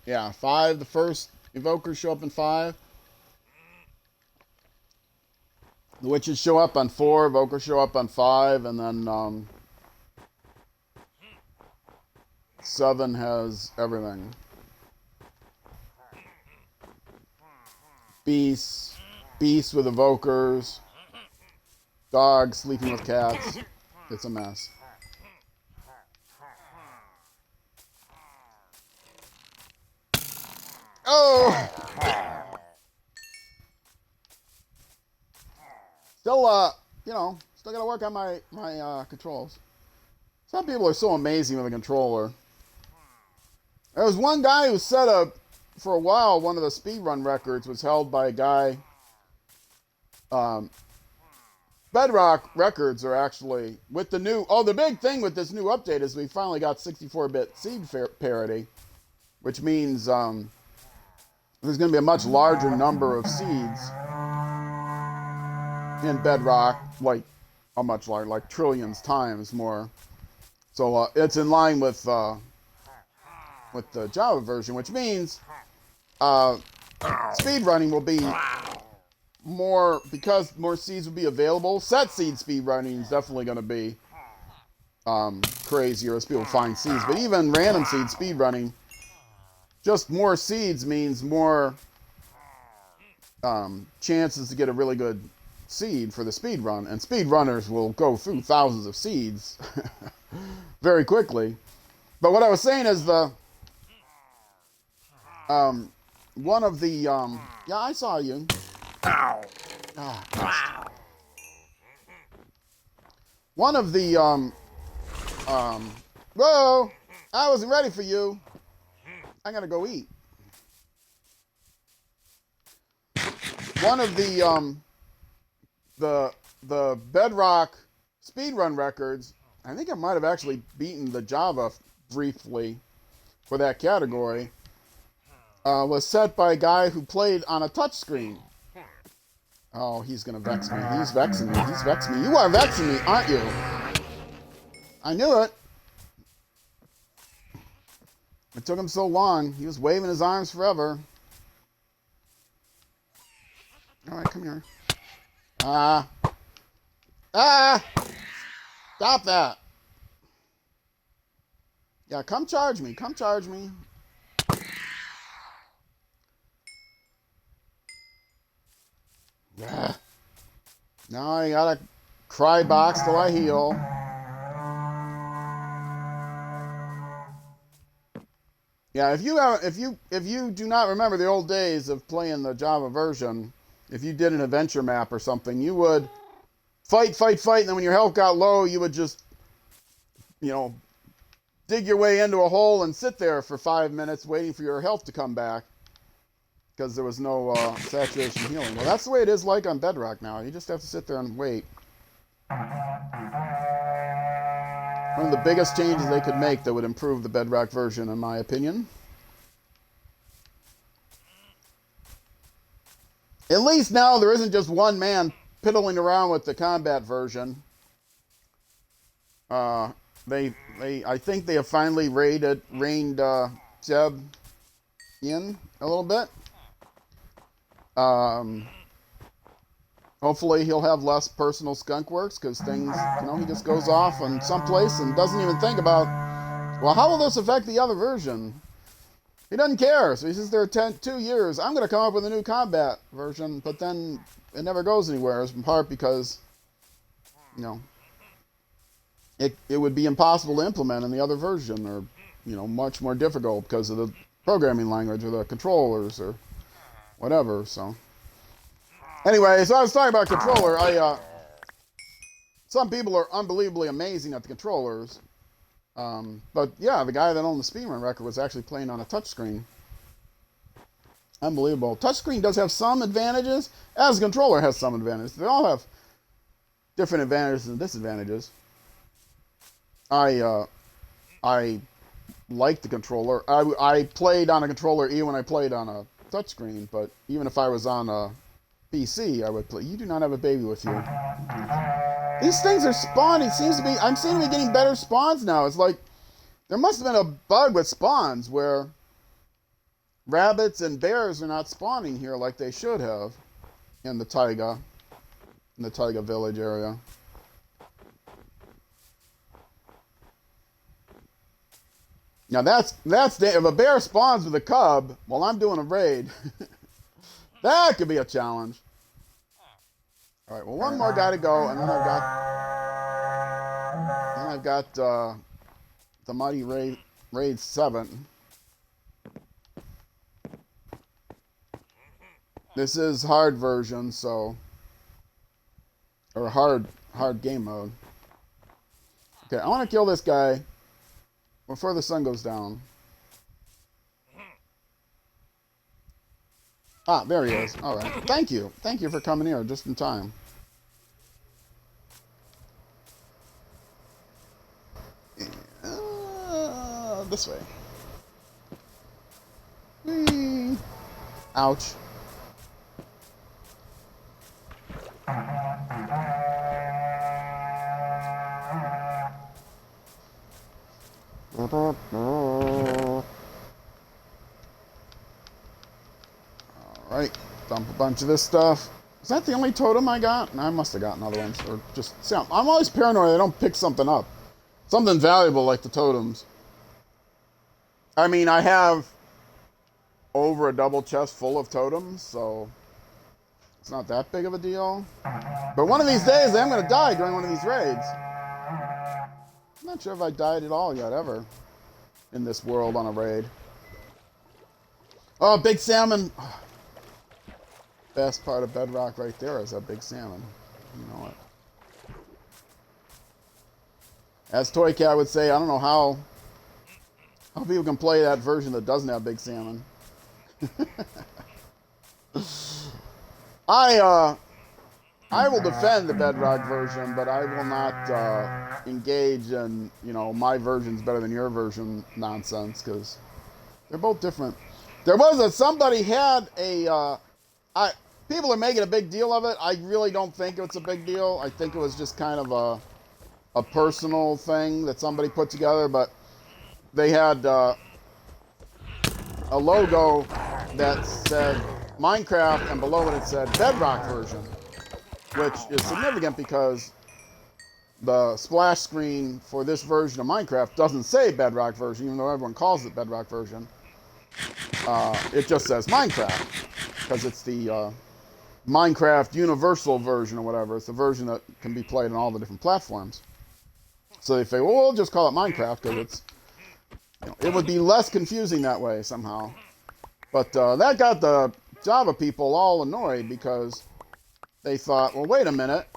Yeah, 5, the first evokers show up in 5. The witches show up on 4, evokers show up on 5, and then 7 has everything. Beasts with evokers, dogs sleeping with cats. It's a mess. Oh! Still, still gotta work on my controls. Some people are so amazing with a controller. There was one guy who set up, for a while, one of the speedrun records was held by a guy. Bedrock records are actually, with the new, the big thing with this new update is we finally got 64-bit seed parity, which means there's going to be a much larger number of seeds in Bedrock, like a much larger, like trillions times more. So it's in line with the Java version, which means speedrunning will be more, because more seeds will be available. Set seed speedrunning is definitely going to be crazier as people find seeds. But even random seed speedrunning, just more seeds means more chances to get a really good seed for the speedrun. And speedrunners will go through thousands of seeds very quickly. But what I was saying is one of the yeah, I saw you. Ow. Wow. One of the whoa, I wasn't ready for you. I gotta go eat. One of the Bedrock speedrun records, I think I might have actually beaten the Java briefly for that category, was set by a guy who played on a touchscreen. Oh, he's gonna vex me. He's vexing me. He's vexing me. You are vexing me, aren't you? I knew it. It took him so long. He was waving his arms forever. All right, come here. Stop that. Yeah, come charge me. Come charge me. Yeah. Now I gotta cry box till I heal. Yeah, if you do not remember the old days of playing the Java version, if you did an adventure map or something, you would fight, and then when your health got low, you would just, dig your way into a hole and sit there for 5 minutes waiting for your health to come back, because there was no saturation healing. Well, that's the way it is like on Bedrock now. You just have to sit there and wait. One of the biggest changes they could make that would improve the Bedrock version, in my opinion. At least now there isn't just one man piddling around with the combat version. I think they have finally reined Jeb in a little bit. Hopefully he'll have less personal skunk works, because things, he just goes off on someplace and doesn't even think about, well, how will this affect the other version? He doesn't care. So he says there are 2 years. I'm going to come up with a new combat version, but then it never goes anywhere, in part because, it would be impossible to implement in the other version, or, much more difficult because of the programming language or the controllers or whatever, so. Anyway, so I was talking about controller. Some people are unbelievably amazing at the controllers. But yeah, the guy that owned the speedrun record was actually playing on a touchscreen. Unbelievable. Touchscreen does have some advantages, as a controller has some advantages. They all have different advantages and disadvantages. I like the controller. I played on a controller even when I played on a touchscreen, but even if I was on a PC, I would play. You do not have a baby with you. These things are spawning. I'm seeming to be getting better spawns now. It's like there must have been a bug with spawns where rabbits and bears are not spawning here like they should have in the taiga village area. Now that's if a bear spawns with a cub while I'm doing a raid, that could be a challenge. All right, well, one more got to go, and then I've got the Mighty Raid 7. This is hard version, so, or hard game mode. Okay, I want to kill this guy before the sun goes down. Ah, there he is. All right. Thank you. Thank you for coming here just in time. This way. Whee. Ouch. Alright, dump a bunch of this stuff. Is that the only totem I got? No, I must have gotten other ones. Or just some. I'm always paranoid I don't pick something up. Something valuable like the totems. I mean, I have over a double chest full of totems, so it's not that big of a deal. But one of these days, I'm going to die during one of these raids. I'm not sure if I died at all yet, ever, in this world on a raid. Oh, big salmon. Best part of Bedrock right there is that big salmon. You know it. As Toy Cat would say, I don't know how people can play that version that doesn't have big salmon. I will defend the Bedrock version, but I will not engage in, my version's better than your version nonsense, because they're both different. There was somebody had a, people are making a big deal of it. I really don't think it's a big deal. I think it was just kind of a personal thing that somebody put together, but they had a logo that said Minecraft, and below it said Bedrock version, which is significant because the splash screen for this version of Minecraft doesn't say Bedrock version, even though everyone calls it Bedrock version. It just says Minecraft, because it's the Minecraft Universal version or whatever. It's the version that can be played on all the different platforms. So they say, well, we'll just call it Minecraft because it's, it would be less confusing that way somehow. But that got the Java people all annoyed because they thought, well, wait a minute.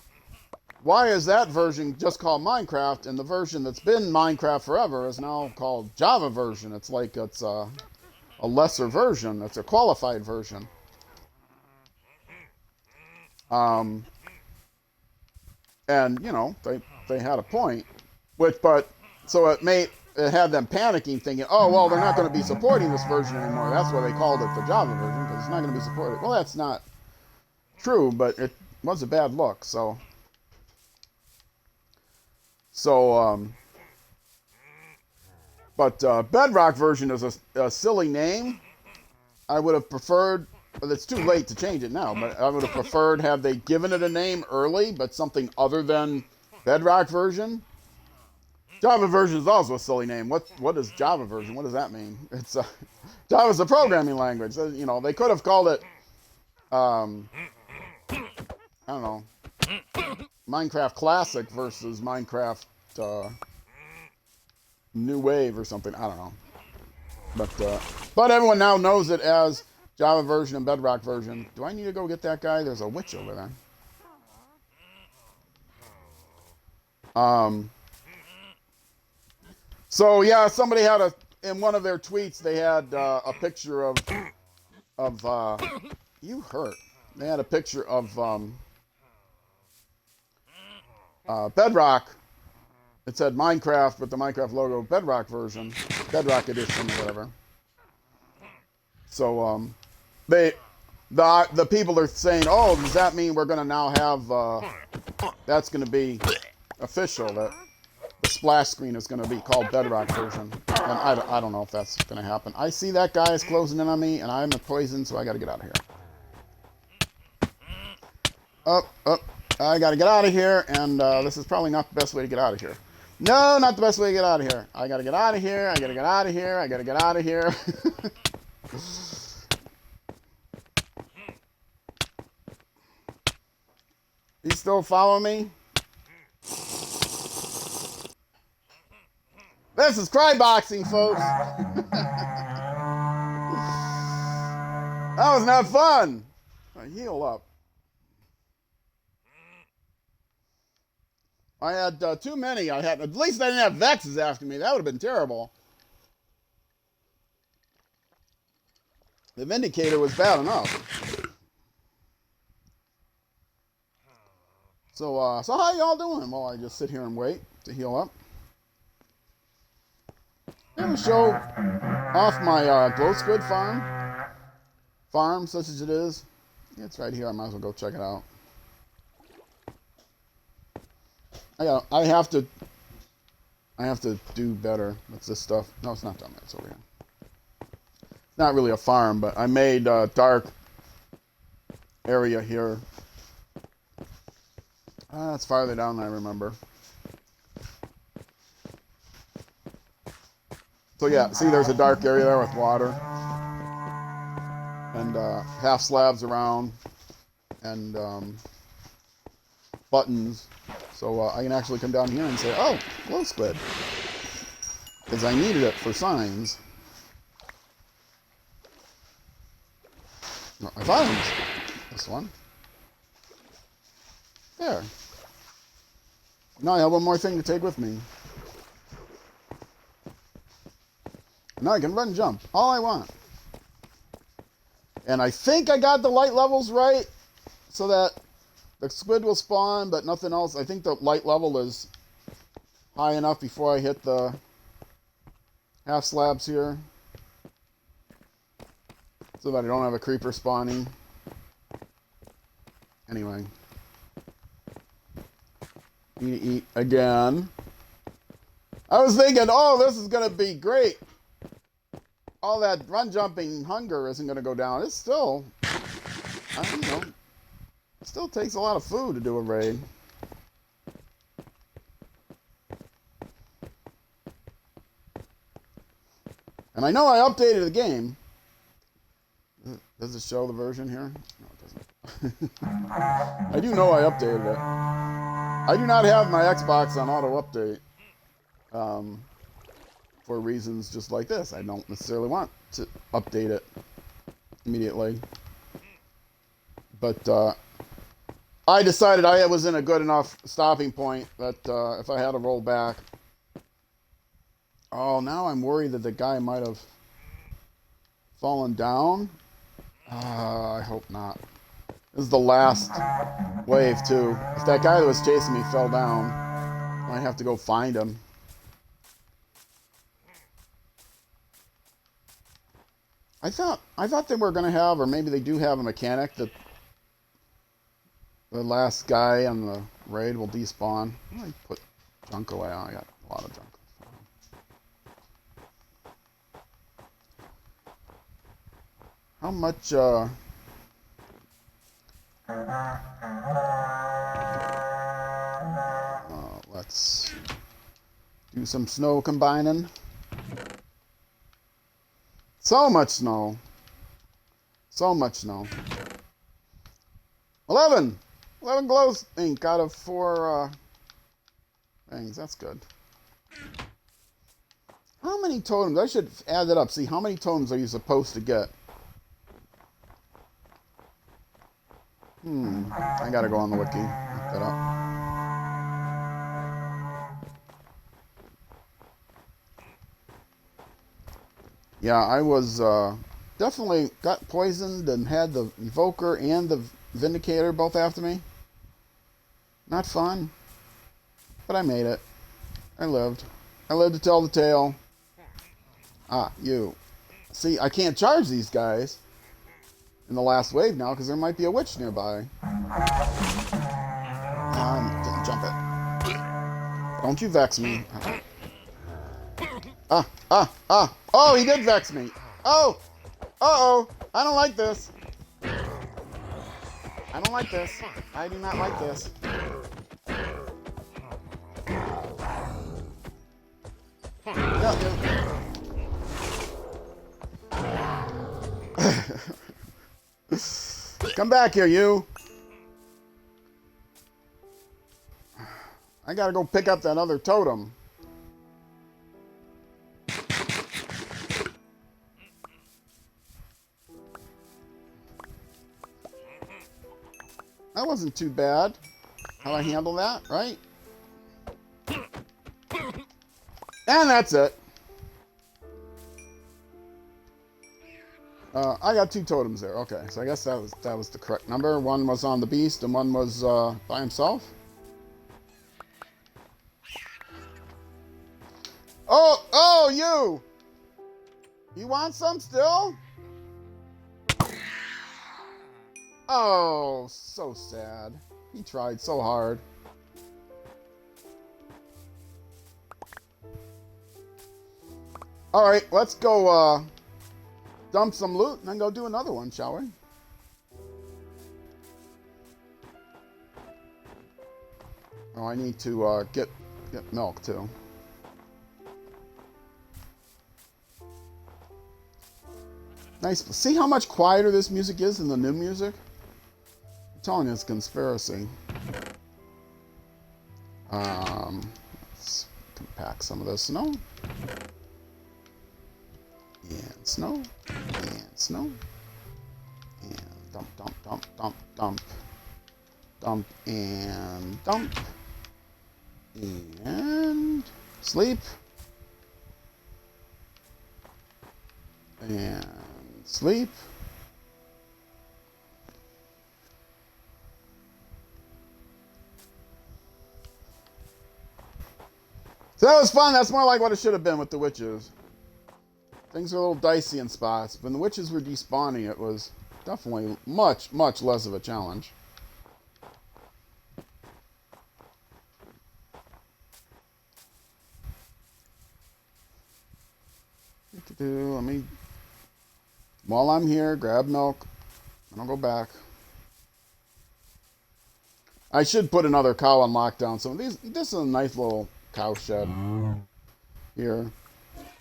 Why is that version just called Minecraft, and the version that's been Minecraft forever is now called Java version? It's like it's a lesser version. It's a qualified version. And, they had a point. So it had them panicking, thinking, oh, well, they're not going to be supporting this version anymore. That's why they called it the Java version, because it's not going to be supported. Well, that's not true, but was a bad look. But Bedrock version is a silly name. I would have preferred, but it's too late to change it now, but I would have preferred have they given it a name early, but something other than Bedrock version. Java version is also a silly name. What is Java version? What does that mean? It's Java's a programming language. You know, they could have called it, I don't know, Minecraft Classic versus Minecraft New Wave or something. I don't know. But everyone now knows it as Java version and Bedrock version. Do I need to go get that guy? There's a witch over there. So yeah, somebody had in one of their tweets they had a picture of you hurt. They had a picture of Bedrock. It said Minecraft with the Minecraft logo, Bedrock version, Bedrock edition, or whatever. So the people are saying, oh, does that mean we're going to now have that's going to be official, that the splash screen is going to be called Bedrock version? And I don't know if that's going to happen. I see that guy is closing in on me, and I'm a poison, so I got to get out of here. I got to get out of here, and this is probably not the best way to get out of here. No, not the best way to get out of here. I got to get out of here. I got to get out of here. I got to get out of here. You still follow me? This is cryboxing, folks. That was not fun. Heal up. I had too many. At least I didn't have Vexes after me. That would have been terrible. The Vindicator was bad enough. So how y'all doing? Well, I just sit here and wait to heal up. I'm going to show off my glow squid farm, such as it is. It's right here. I might as well go check it out. I have to do better with this stuff. No, it's not done. It's over here. It's not really a farm, but I made a dark area here. It's farther down than I remember. So yeah, see, there's a dark area there with water and half slabs around and buttons. So I can actually come down here and say, oh, glow squid. Because I needed it for signs. I thought it was this one. There. Now I have one more thing to take with me. Now I can run and jump. All I want. And I think I got the light levels right so that the squid will spawn, but nothing else. I think the light level is high enough before I hit the half slabs here. So that I don't have a creeper spawning. Anyway. Need to eat again. I was thinking, oh, this is going to be great. All that run jumping hunger isn't going to go down. It's still, I don't know. It still takes a lot of food to do a raid. And I know I updated the game. Does it show the version here? No, it doesn't. I do know I updated it. I do not have my Xbox on auto update. For reasons just like this. I don't necessarily want to update it immediately. But I decided I was in a good enough stopping point that if I had to roll back. Oh, now I'm worried that the guy might have fallen down. I hope not. This is the last wave, too. If that guy that was chasing me fell down, I might have to go find him. I thought they were going to have, or maybe they do have a mechanic that The last guy on the raid will despawn. I might put junk away. Oh, I got a lot of junk. How much, let's do some snow combining. So much snow. So much snow. 11! 11 glows ink out of 4 things. That's good. How many totems? I should add that up. See, how many totems are you supposed to get? I gotta go on the wiki. Look that up. Yeah, I was definitely got poisoned and had the evoker and the vindicator both after me. Not fun, but I made it. I lived. I lived to tell the tale. Ah, you. See, I can't charge these guys in the last wave now because there might be a witch nearby. Didn't jump it. Don't you vex me. Oh, he did vex me. Oh, uh-oh. I don't like this. I don't like this. I do not like this. Come back here, you. I gotta go pick up that other totem. That wasn't too bad. How I handle that, right? And that's it. I got 2 totems there. Okay, so I guess that was the correct number. One was on the beast, and one was by himself. Oh, you! You want some still? Oh, so sad. He tried so hard. Alright, let's go dump some loot and then go do another one, shall we? Oh, I need to get milk too. Nice. See how much quieter this music is than the new music? I'm telling you, it's conspiracy. Let's compact some of this snow. And snow. And snow. And dump, dump, dump, dump, dump. Dump and dump. And sleep. And sleep. So that was fun. That's more like what it should have been with the witches. Things are a little dicey in spots. When the witches were despawning, it was definitely much, much less of a challenge. Let me, while I'm here, grab milk. And I'll go back. I should put another cow on lockdown. So this is a nice little cow shed here.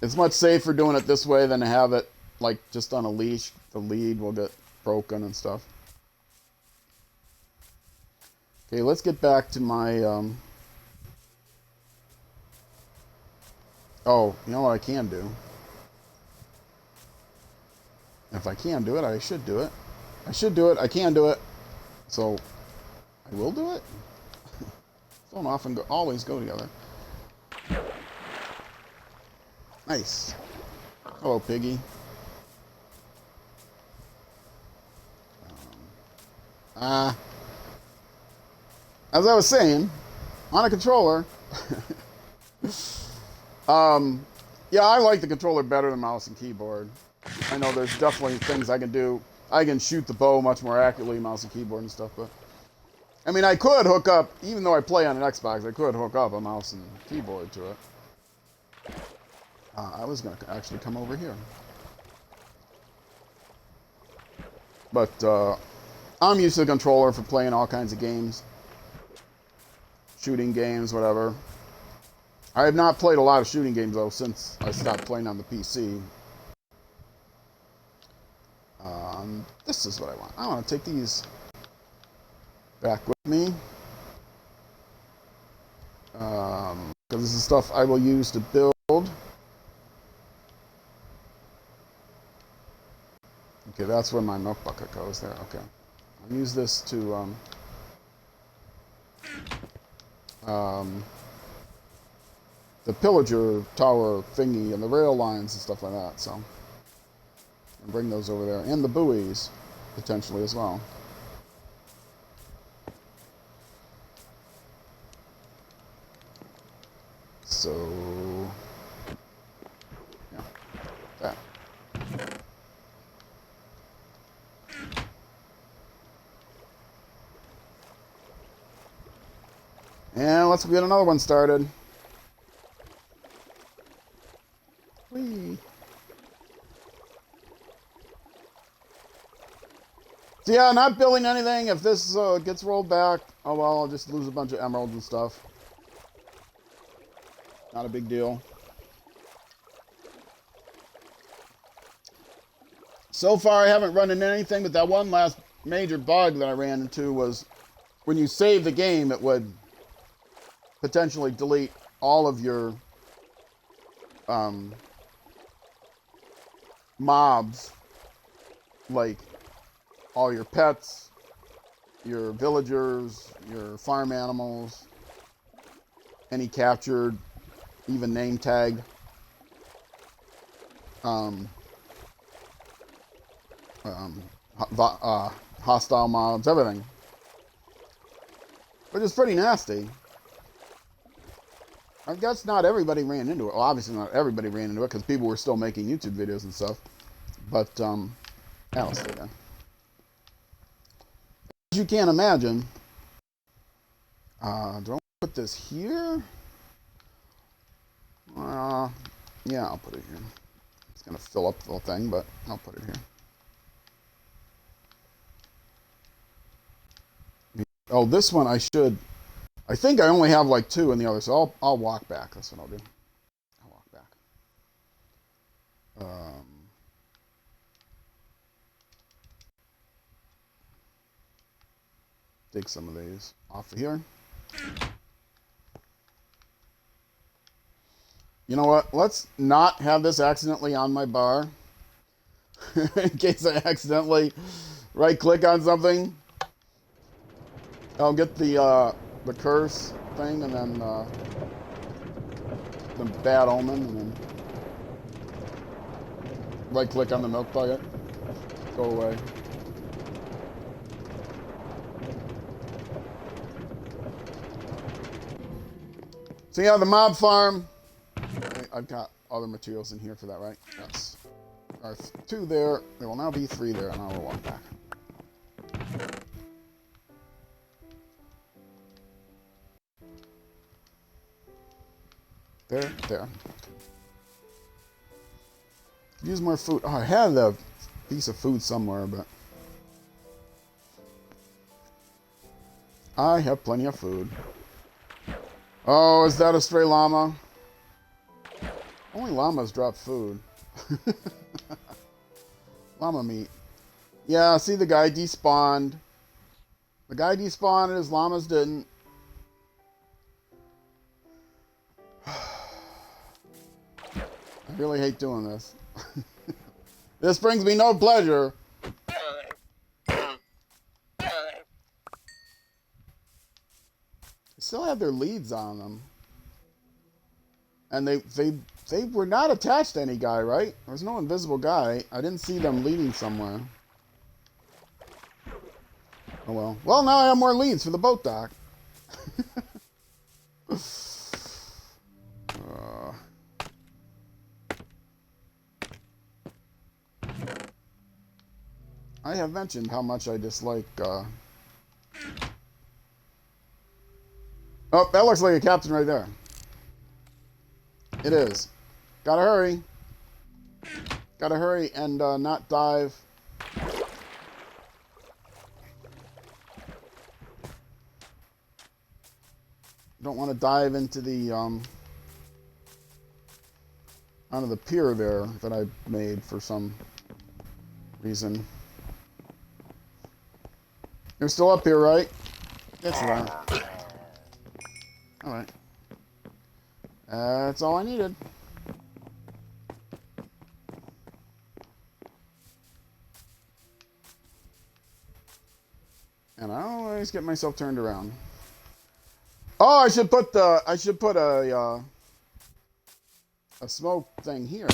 It's much safer doing it this way than to have it like just on a leash. The lead will get broken and stuff. Okay, let's get back to my oh, you know what I can do? If I can do it, I should do it. I should do it. I can do it. So I will do it. Don't often always go together. Nice. Hello, piggy. As I was saying, on a controller. Yeah, I like the controller better than mouse and keyboard. I know there's definitely things I can do. I can shoot the bow much more accurately, mouse and keyboard and stuff, but I mean, I could hook up, even though I play on an Xbox, I could hook up a mouse and keyboard to it. I was going to actually come over here. But I'm used to the controller for playing all kinds of games. Shooting games, whatever. I have not played a lot of shooting games, though, since I stopped playing on the PC. This is what I want. I want to take these back with me. Because this is stuff I will use to build. Okay, that's where my milk bucket goes there. Okay. I'll use this to the Pillager tower thingy and the rail lines and stuff like that, so and bring those over there. And the buoys, potentially, as well. So, yeah, that. And let's get another one started. Whee. So yeah, not building anything. If this gets rolled back, oh well, I'll just lose a bunch of emeralds and stuff. Not a big deal. So far, I haven't run into anything, but that one last major bug that I ran into was when you save the game, it would potentially delete all of your mobs, like all your pets, your villagers, your farm animals, any captured, even name tagged, hostile mobs, everything, which is pretty nasty. I guess not everybody ran into it. Well, obviously not everybody ran into it because people were still making YouTube videos and stuff. But, yeah, I'll stay there. As you can imagine, do I want to put this here? Yeah, I'll put it here. It's going to fill up the whole thing, but I'll put it here. Oh, this one I should... I think I only have like 2 in the other, so I'll walk back. That's what I'll do. I'll walk back. Take some of these off of here. You know what? Let's not have this accidentally on my bar. In case I accidentally right-click on something. I'll get the curse thing and then the bad omen and then right-click on the milk bucket. Go away. So yeah, the mob farm. I've got other materials in here for that, right? Yes. There are 2 there. There will now be 3 there, and I will walk back. There. Use more food. Oh, I had a piece of food somewhere, but I have plenty of food. Oh, is that a stray llama? Only llamas drop food. Llama meat. Yeah, see, the guy despawned. The guy despawned and his llamas didn't. I really hate doing this. This brings me no pleasure. They still have their leads on them. And they were not attached to any guy, right? There was no invisible guy. I didn't see them leading somewhere. Oh well. Well, now I have more leads for the boat dock. I have mentioned how much I dislike Oh, that looks like a captain right there. It is. Gotta hurry. Gotta hurry and not dive. Don't want to dive into the onto the pier there that I made for some reason. You're still up here, right? Yes, you are. All right. That's all I needed. And I always get myself turned around. Oh, I should put a smoke thing here.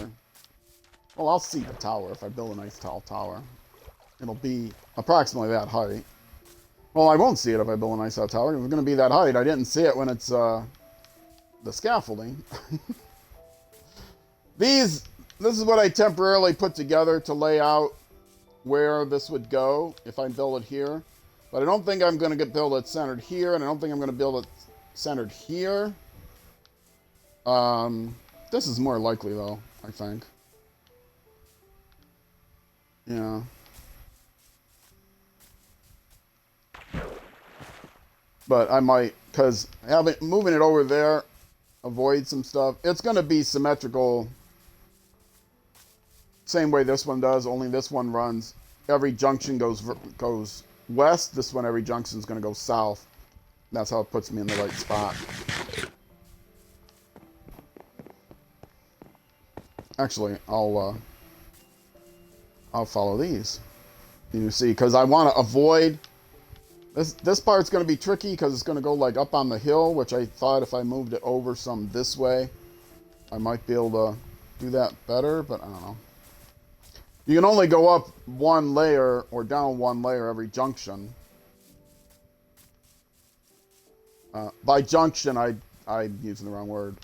Well, I'll see the tower if I build a nice tall tower. It'll be approximately that height. Well, I won't see it if I build a nice tall tower. It's going to be that height. I didn't see it when it's the scaffolding. This is what I temporarily put together to lay out where this would go if I build it here. But I don't think I'm going to build it centered here, and I don't think I'm going to build it centered here. This is more likely, though, I think. Yeah. But I might, because moving it over there, avoid some stuff. It's going to be symmetrical. Same way this one does, only this one runs. Every junction goes west. This one, every junction is going to go south. That's how it puts me in the right spot. Actually, I'll follow these. You see, because I want to avoid this part's going to be tricky because it's going to go like up on the hill, which I thought if I moved it over some this way, I might be able to do that better, but I don't know. You can only go up one layer or down one layer every junction. By junction, I'm using the wrong word.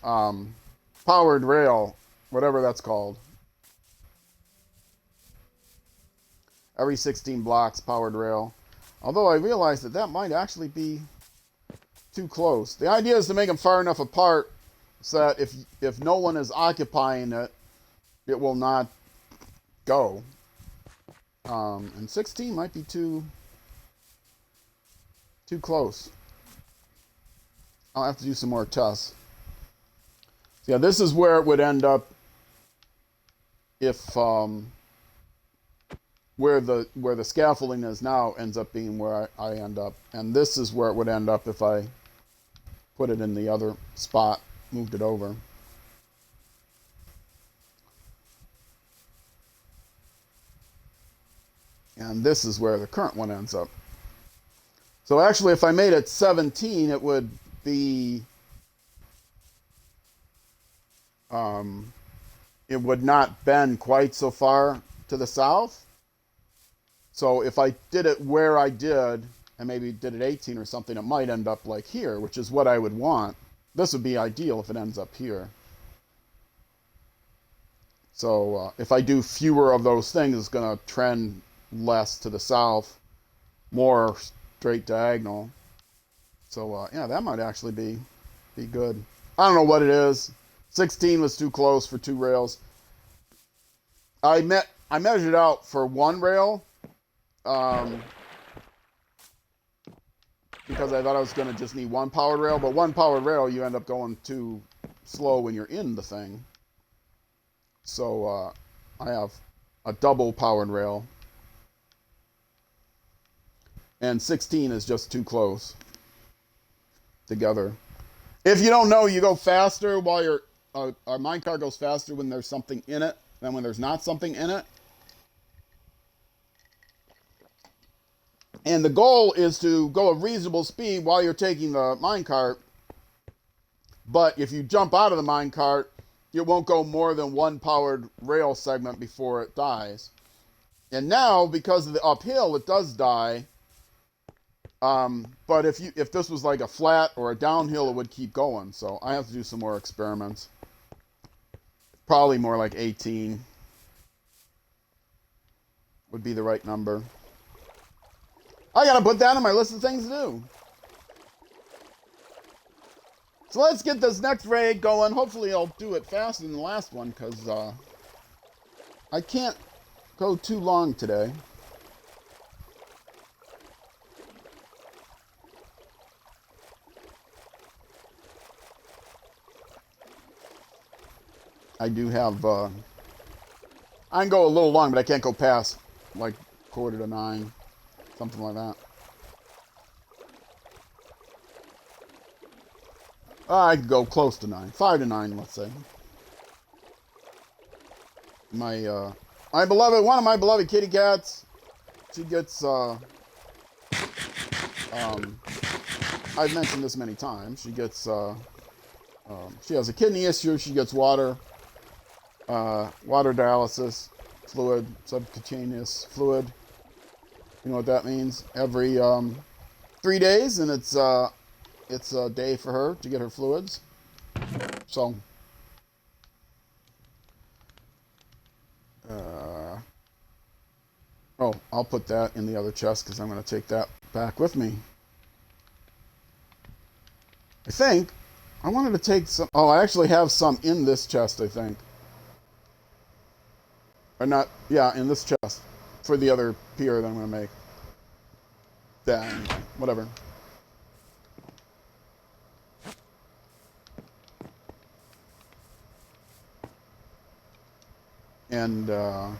Powered rail, whatever that's called. Every 16 blocks, powered rail. Although I realize that might actually be too close. The idea is to make them far enough apart so that if no one is occupying it, it will not go. And 16 might be too close. I'll have to do some more tests. So yeah, this is where it would end up if where the scaffolding is now ends up being where I end up. And this is where it would end up if I put it in the other spot, moved it over. And this is where the current one ends up. So actually, if I made it 17, it would be... it would not bend quite so far to the south. So if I did it where I did, and maybe did it 18 or something, it might end up like here, which is what I would want. This would be ideal if it ends up here. So if I do fewer of those things, it's going to trend less to the south, more straight diagonal. So yeah, that might actually be good. I don't know what it is. 16 was too close for 2 rails. I measured out for 1 rail. Because I thought I was going to just need 1 powered rail, but 1 powered rail, you end up going too slow when you're in the thing. So I have a double powered rail. And 16 is just too close together. If you don't know, you go faster while you're... our minecart goes faster when there's something in it than when there's not something in it. And the goal is to go at reasonable speed while you're taking the minecart. But if you jump out of the minecart, it won't go more than 1 powered rail segment before it dies. And now, because of the uphill, it does die. But if this was like a flat or a downhill, it would keep going. So I have to do some more experiments. Probably more like 18 would be the right number. I gotta put that on my list of things to do. So let's get this next raid going. Hopefully I'll do it faster than the last one, because I can't go too long today. I do have, I can go a little long, but I can't go past, like, 8:45, something like that. I could go close to 9, 5 to 9, let's say. My beloved, one of my beloved kitty cats, she gets, I've mentioned this many times, she gets, she has a kidney issue, she gets water dialysis fluid, subcutaneous fluid. You know what that means? Every 3 days, and it's a day for her to get her fluids. So, oh, I'll put that in the other chest because I'm going to take that back with me. I think I wanted to take some. Oh, I actually have some in this chest, I think. Or not, yeah, in this chest. For the other pier that I'm going to make. Yeah, anyway, whatever. And, yeah,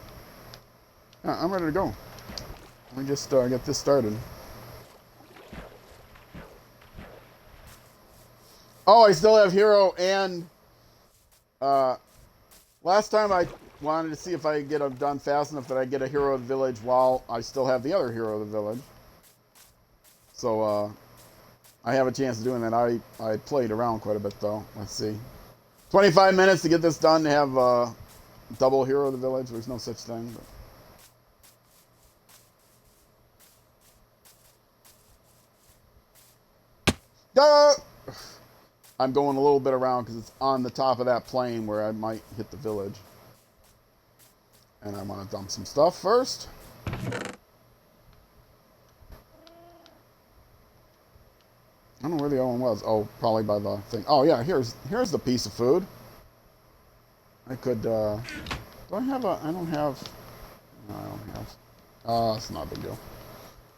I'm ready to go. Let me just get this started. Oh, I still have hero and, last time I wanted to see if I could get them done fast enough that I get a hero of the village while I still have the other hero of the village. So, I have a chance of doing that. I played around quite a bit, though. Let's see. 25 minutes to get this done to have double hero of the village. There's no such thing. But... I'm going a little bit around because it's on the top of that plane where I might hit the village. And I want to dump some stuff first. I don't know where the other one was. Oh, probably by the thing. Oh, yeah, here's the piece of food. I could, do I have a, I don't have, no, I don't have. It's not a big deal.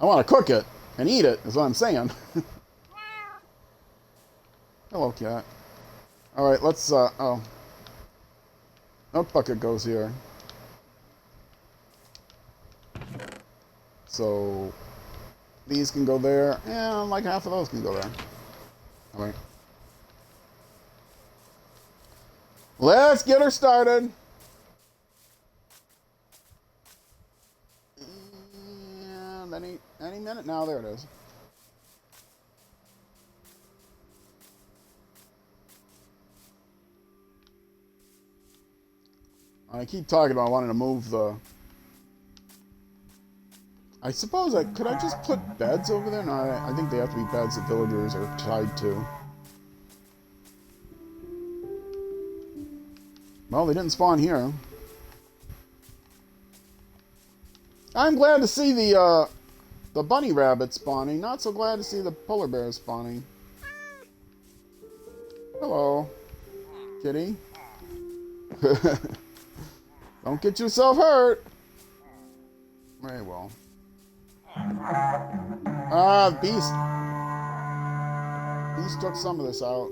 I want to cook it and eat it, is what I'm saying. Hello, cat. Alright, let's, oh. Milk bucket goes here. So, these can go there, and like half of those can go there. Alright. Let's get her started. And any minute now, there it is. I keep talking about wanting to move the... I suppose could I just put beds over there? No, I think they have to be beds that villagers are tied to. Well, they didn't spawn here. I'm glad to see the bunny rabbit spawning. Not so glad to see the polar bear spawning. Hello, kitty. Don't get yourself hurt. Very well. Beast. Beast took some of this out.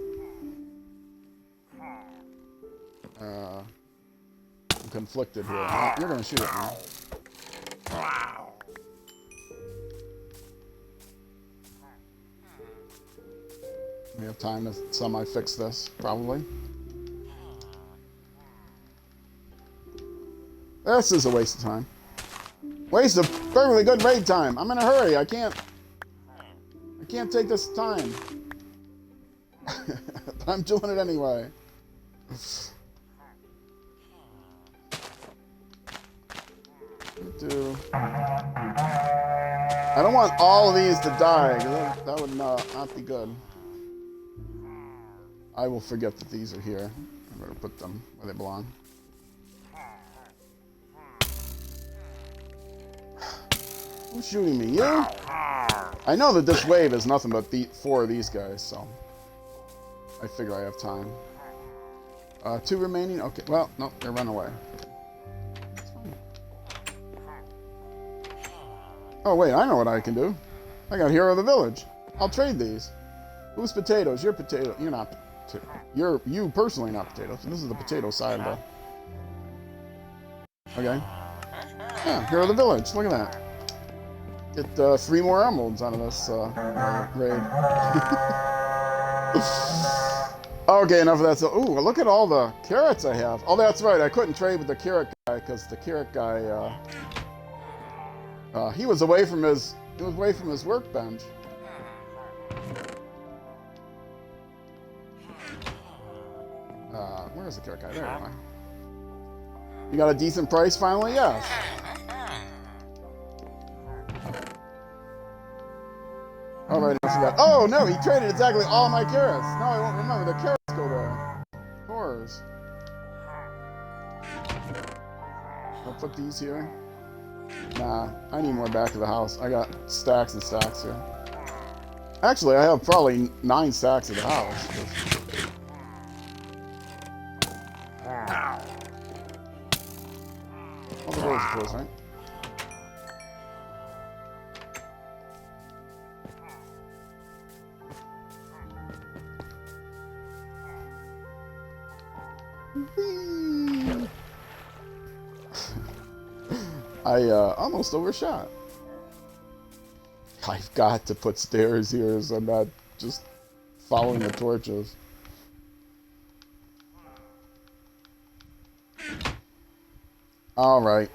I'm conflicted here. Oh, you're gonna shoot it, man. We have time to semi-fix this, probably. This is a waste of time. Waste of perfectly good raid time. I'm in a hurry. I can't take this time. But I'm doing it anyway. I don't want all of these to die, because that would not be good. I will forget that these are here. I'm going to put them where they belong. Who's shooting me? You? I know that this wave is nothing but 4 of these guys, so. I figure I have time. 2 remaining? Okay, well, no, they run away. That's fine. Oh, wait, I know what I can do. I got Hero of the Village. I'll trade these. Who's potatoes? You're potato. You're not. You personally not potatoes. This is the potato side of the. Okay. Yeah, Hero of the Village. Look at that. Get 3 more emeralds out of this raid. Okay, enough of that. So, ooh, look at all the carrots I have. Oh, that's right. I couldn't trade with the carrot guy because the carrot guy, he was away from his workbench. Where's the carrot guy? There you are. You got a decent price finally? Yes. All right, enough of that. Oh, no, he traded exactly all my carrots. Now I won't remember. The carrots go there. Horrors. I'll put these here. Nah, I need more back of the house. I got stacks and stacks here. Actually, I have probably 9 stacks of the house. All the doors are closed, right? I almost overshot. I've got to put stairs here so I'm not just following the torches. All right.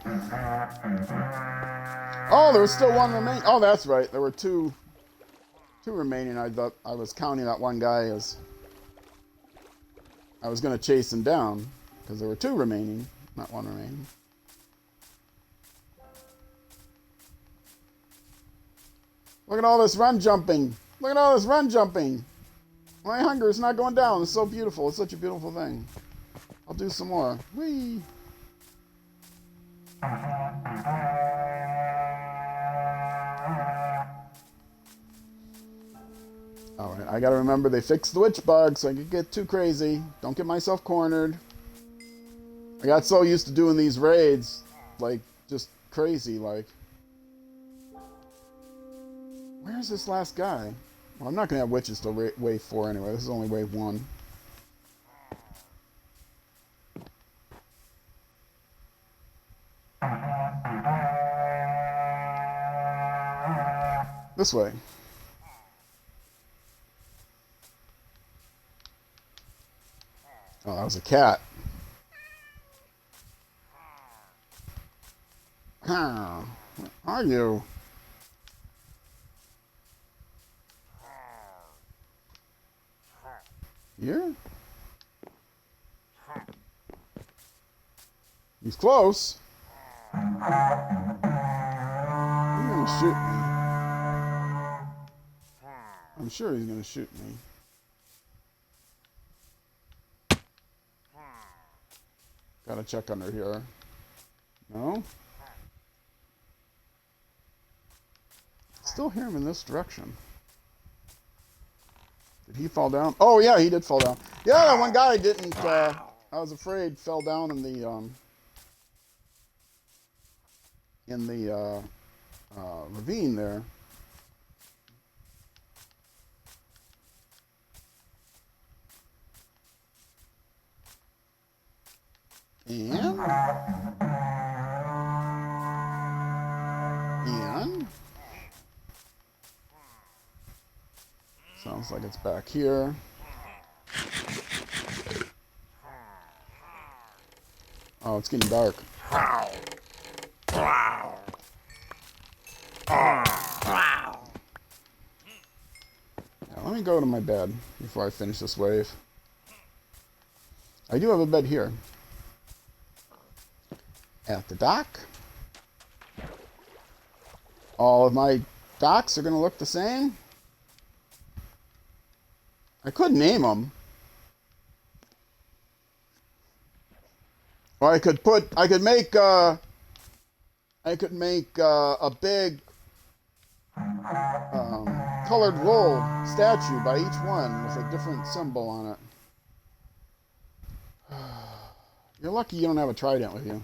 Oh, there was still 1 remaining. Oh, that's right. There were two remaining. I thought I was counting that one guy as I was going to chase him down because there were 2 remaining, not 1 remaining. Look at all this run jumping. Look at all this run jumping. My hunger is not going down. It's so beautiful. It's such a beautiful thing. I'll do some more. Whee! Alright, I gotta remember they fixed the witch bug so I can get too crazy. Don't get myself cornered. I got so used to doing these raids, like, just crazy, like. Where's this last guy? Well, I'm not going to have witches till wave 4 anyway. This is only wave 1. This way. Oh, that was a cat. Huh. Where are you? Here? He's close. He's gonna shoot me. I'm sure he's gonna shoot me. Gotta check under here. No? Still hear him in this direction. Did he fall down? Oh yeah, he did fall down. Yeah, that one guy didn't. I was afraid fell down in the ravine there. And sounds like it's back here. Oh, it's getting dark. Now, let me go to my bed before I finish this wave. I do have a bed here. At the dock. All of my docks are going to look the same. I could name them. Or I could make a big colored wool statue by each one with a different symbol on it. You're lucky you don't have a trident with you.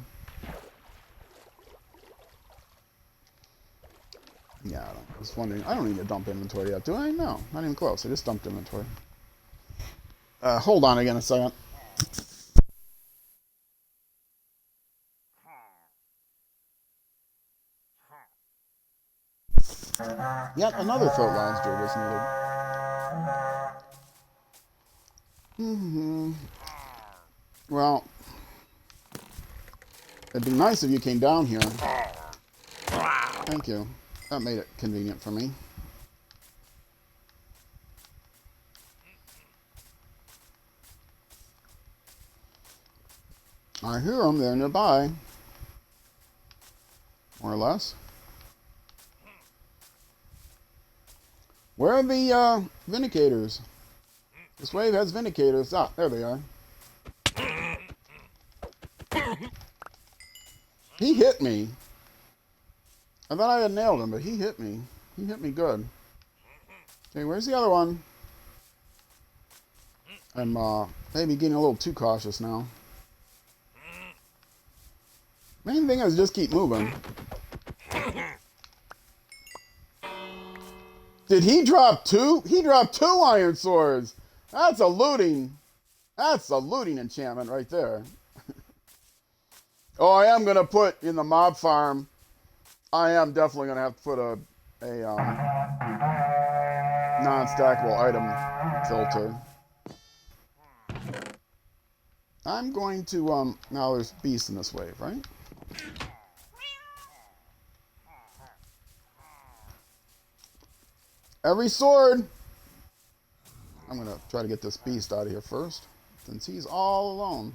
Yeah, I was wondering. I don't need to dump inventory yet, do I? No, not even close. I just dumped inventory. Hold on again a second. Yet another fertilizer jewel is needed. Well, it'd be nice if you came down here. Thank you. That made it convenient for me. I hear them. They're nearby. More or less. Where are the vindicators? This wave has vindicators. Ah, there they are. He hit me. I thought I had nailed him, but he hit me. He hit me good. Okay, where's the other one? I'm maybe getting a little too cautious now. Main thing is just keep moving. Did he drop two? He dropped 2 iron swords. That's a looting. That's a looting enchantment right there. Oh, I am gonna put in the mob farm. I am definitely gonna have to put a non-stackable item filter. I'm going to now there's beasts in this wave, right? Every sword. I'm gonna try to get this beast out of here first, since he's all alone.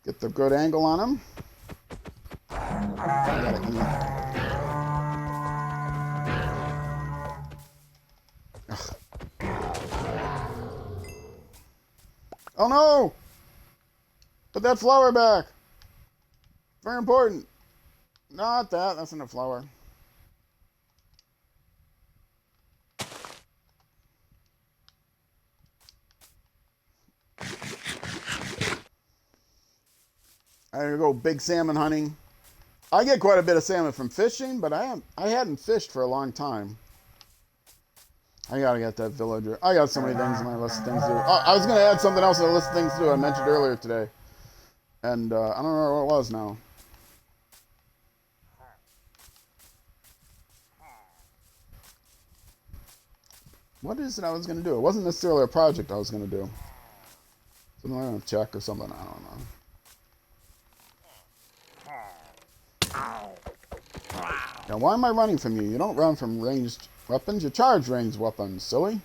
Get the good angle on him. I gotta eat. Ugh. Oh no! Put that flower back. Very important. Not that. That's not a flower. I gotta go big salmon hunting. I get quite a bit of salmon from fishing, but I hadn't fished for a long time. I gotta get that villager. I got so many things on my list of things to do. Oh, I was gonna add something else on the list of things to do I mentioned earlier today. And I don't remember what it was now. What is it I was gonna do? It wasn't necessarily a project I was gonna do. Something I'm gonna check or something, I don't know. Now, why am I running from you? You don't run from ranged weapons. You charge ranged weapons, silly.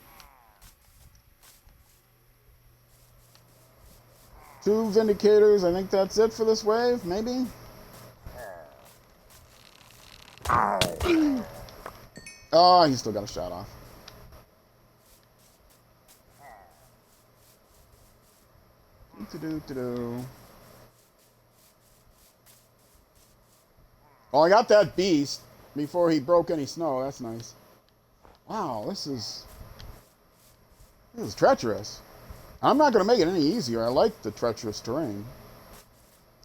2 vindicators. I think that's it for this wave, maybe? Oh, he still got a shot off. Oh, I got that beast before he broke any snow. That's nice. Wow, this is treacherous. I'm not going to make it any easier. I like the treacherous terrain.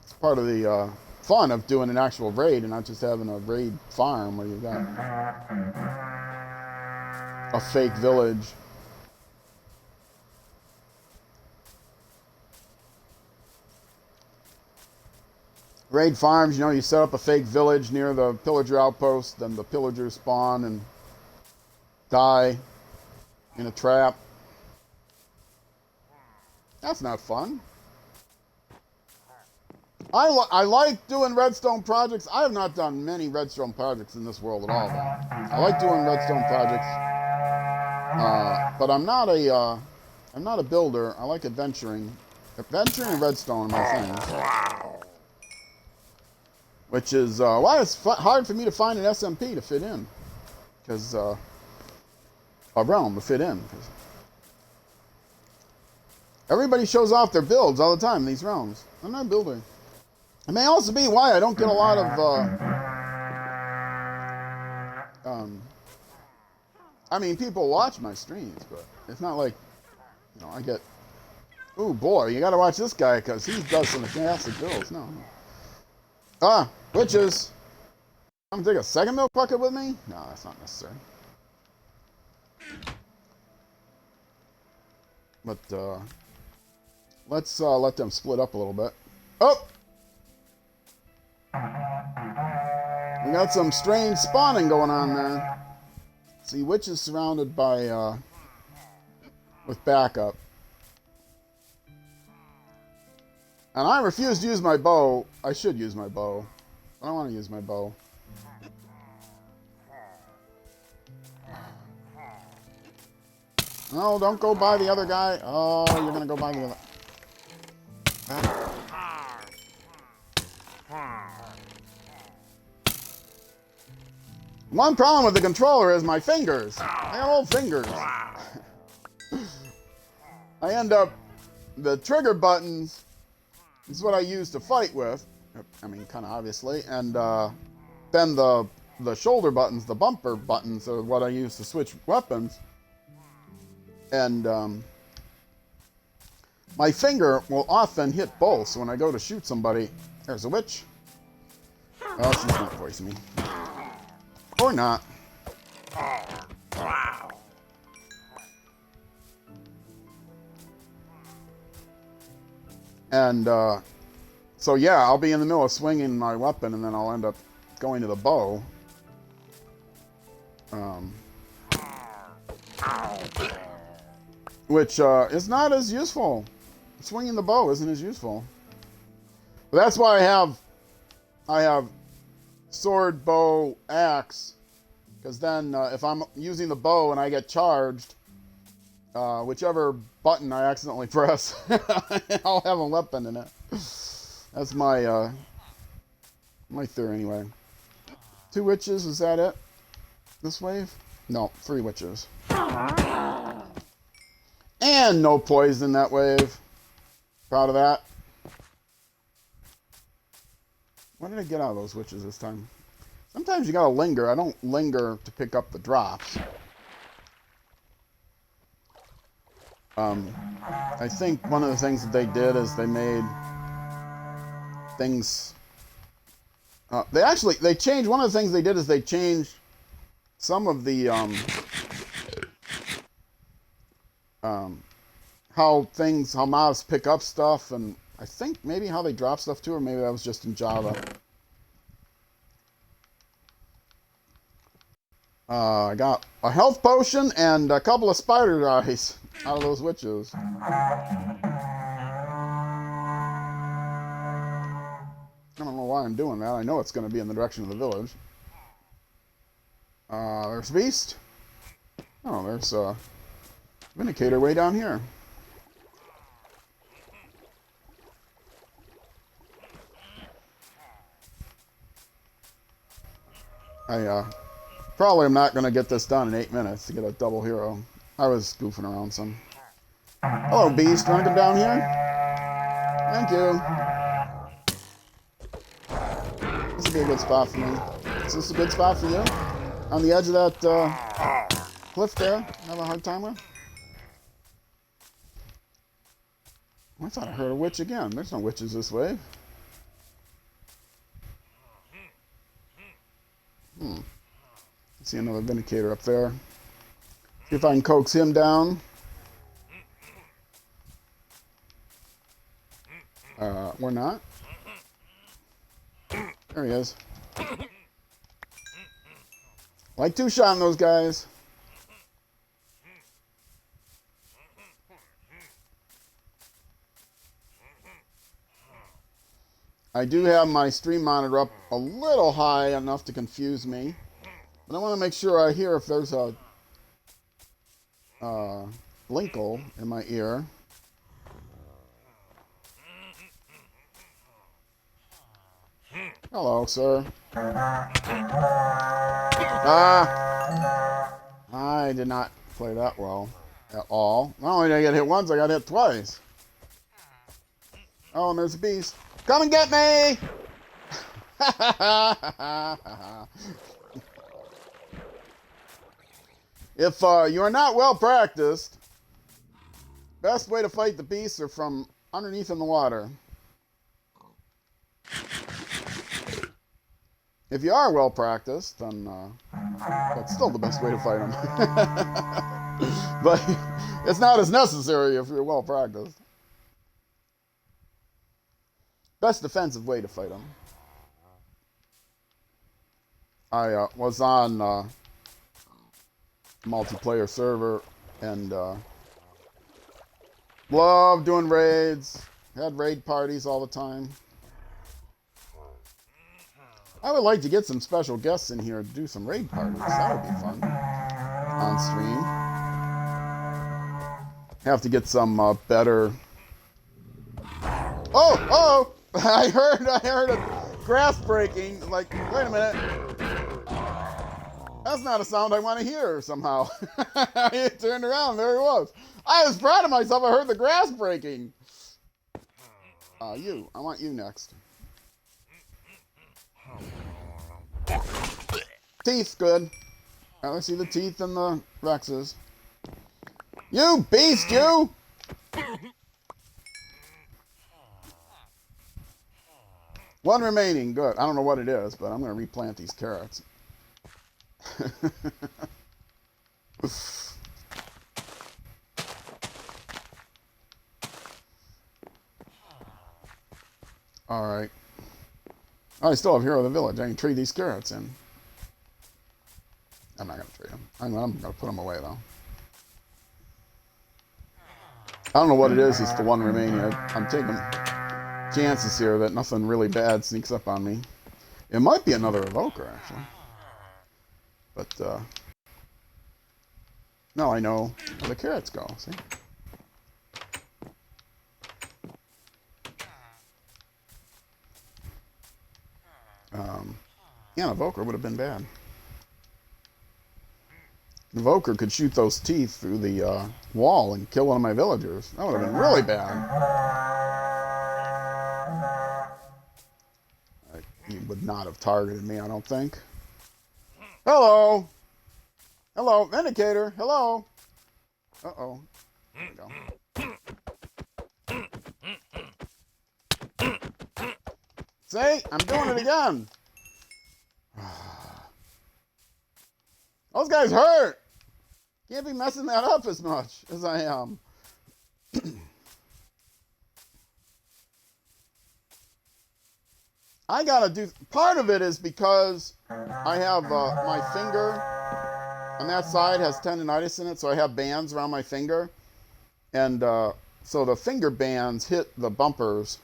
It's part of the fun of doing an actual raid and not just having a raid farm where you got a fake village. Raid farms, you know, you set up a fake village near the pillager outpost, then the pillagers spawn and die in a trap. That's not fun. I like doing redstone projects. I have not done many redstone projects in this world at all, though. I like doing redstone projects, but I'm not a builder. I like adventuring. Adventuring and redstone are my things. Which is why it's hard for me to find an SMP to fit in. Because, a realm to fit in. Everybody shows off their builds all the time in these realms. I'm not a builder. It may also be why I don't get a lot of I mean, people watch my streams, but it's not like, you know, I get, ooh, boy, you gotta watch this guy because he does some fantastic builds. No. Ah, witches. I'm gonna take a second milk bucket with me? No, that's not necessary. But, let's let them split up a little bit. Oh! We got some strange spawning going on there. See, witches surrounded by, with backup. And I refuse to use my bow. I should use my bow. I don't want to use my bow. No, don't go by the other guy. Oh, you're gonna go by the other. One problem with the controller is my fingers. I got old fingers. I end up, the trigger buttons is what I use to fight with. I mean, kind of obviously. And then the shoulder buttons, the bumper buttons, are what I use to switch weapons. And my finger will often hit both. So when I go to shoot somebody, there's a witch. Oh, she's not poisoning me. Or not. And so yeah, I'll be in the middle of swinging my weapon, and then I'll end up going to the bow. Which is not as useful. Swinging the bow isn't as useful. But that's why I have sword, bow, axe, because then if I'm using the bow and I get charged, whichever button I accidentally press, I'll have a weapon in it. That's my my theory anyway. 2 witches, is that it? This wave? No, 3 witches. And no poison that wave. Proud of that. What did I get out of those witches this time? Sometimes you gotta linger. I don't linger to pick up the drops. I think one of the things that they did is they made things... they changed... One of the things they did is they changed some of the... how mobs pick up stuff, and I think maybe how they drop stuff too, or maybe that was just in Java. I got a health potion and a couple of spider eyes out of those witches. I don't know why I'm doing that. I know it's going to be in the direction of the village. There's Beast. Oh, there's Vindicator way down here. I probably am not going to get this done in 8 minutes to get a double hero. I was goofing around some. Hello, Beast. Want to come down here? Thank you. This would be a good spot for me. Is this a good spot for you? On the edge of that cliff there? Have a hard time with? I thought I heard a witch again. There's no witches this way. See another Vindicator up there. See if I can coax him down. We're not. There he is. Like 2-shotting those guys. I do have my stream monitor up a little high enough to confuse me. But I want to make sure I hear if there's a blinkle in my ear. Hello, sir. I did not play that well at all. Not only did I get hit once, I got hit twice. Oh, and there's a beast. Come and get me! If you are not well practiced, best way to fight the beasts are from underneath in the water. If you are well practiced, then that's still the best way to fight them. But it's not as necessary if you're well practiced. Best defensive way to fight them. I was on a multiplayer server and loved doing raids. Had raid parties all the time. I would like to get some special guests in here to do some raid parties. That would be fun. On stream. Have to get some better... Oh! I heard a grass breaking. Like, wait a minute. That's not a sound I want to hear somehow. I turned around, there he was. I was proud of myself, I heard the grass breaking. I want you next. Teeth, good. I see the teeth and the Rexes. You beast, you! One remaining, good. I don't know what it is, but I'm going to replant these carrots. Alright. I still have Hero of the Village. I can trade these carrots in. I'm not going to trade them. I'm going to put them away, though. I don't know what it is. It's the one remaining. I'm taking chances here that nothing really bad sneaks up on me. It might be another evoker, actually. But, now I know where the carrots go, see? Yeah, an evoker would have been bad. An evoker could shoot those teeth through the wall and kill one of my villagers. That would have been really bad. He would not have targeted me, I don't think. Hello! Hello, Vindicator, hello! Uh-oh. There we go. See? I'm doing it again! Those guys hurt! Can't be messing that up as much as I am. I gotta do... Part of it is because I have my finger on that side has tendonitis in it, so I have bands around my finger. And so the finger bands hit the bumpers.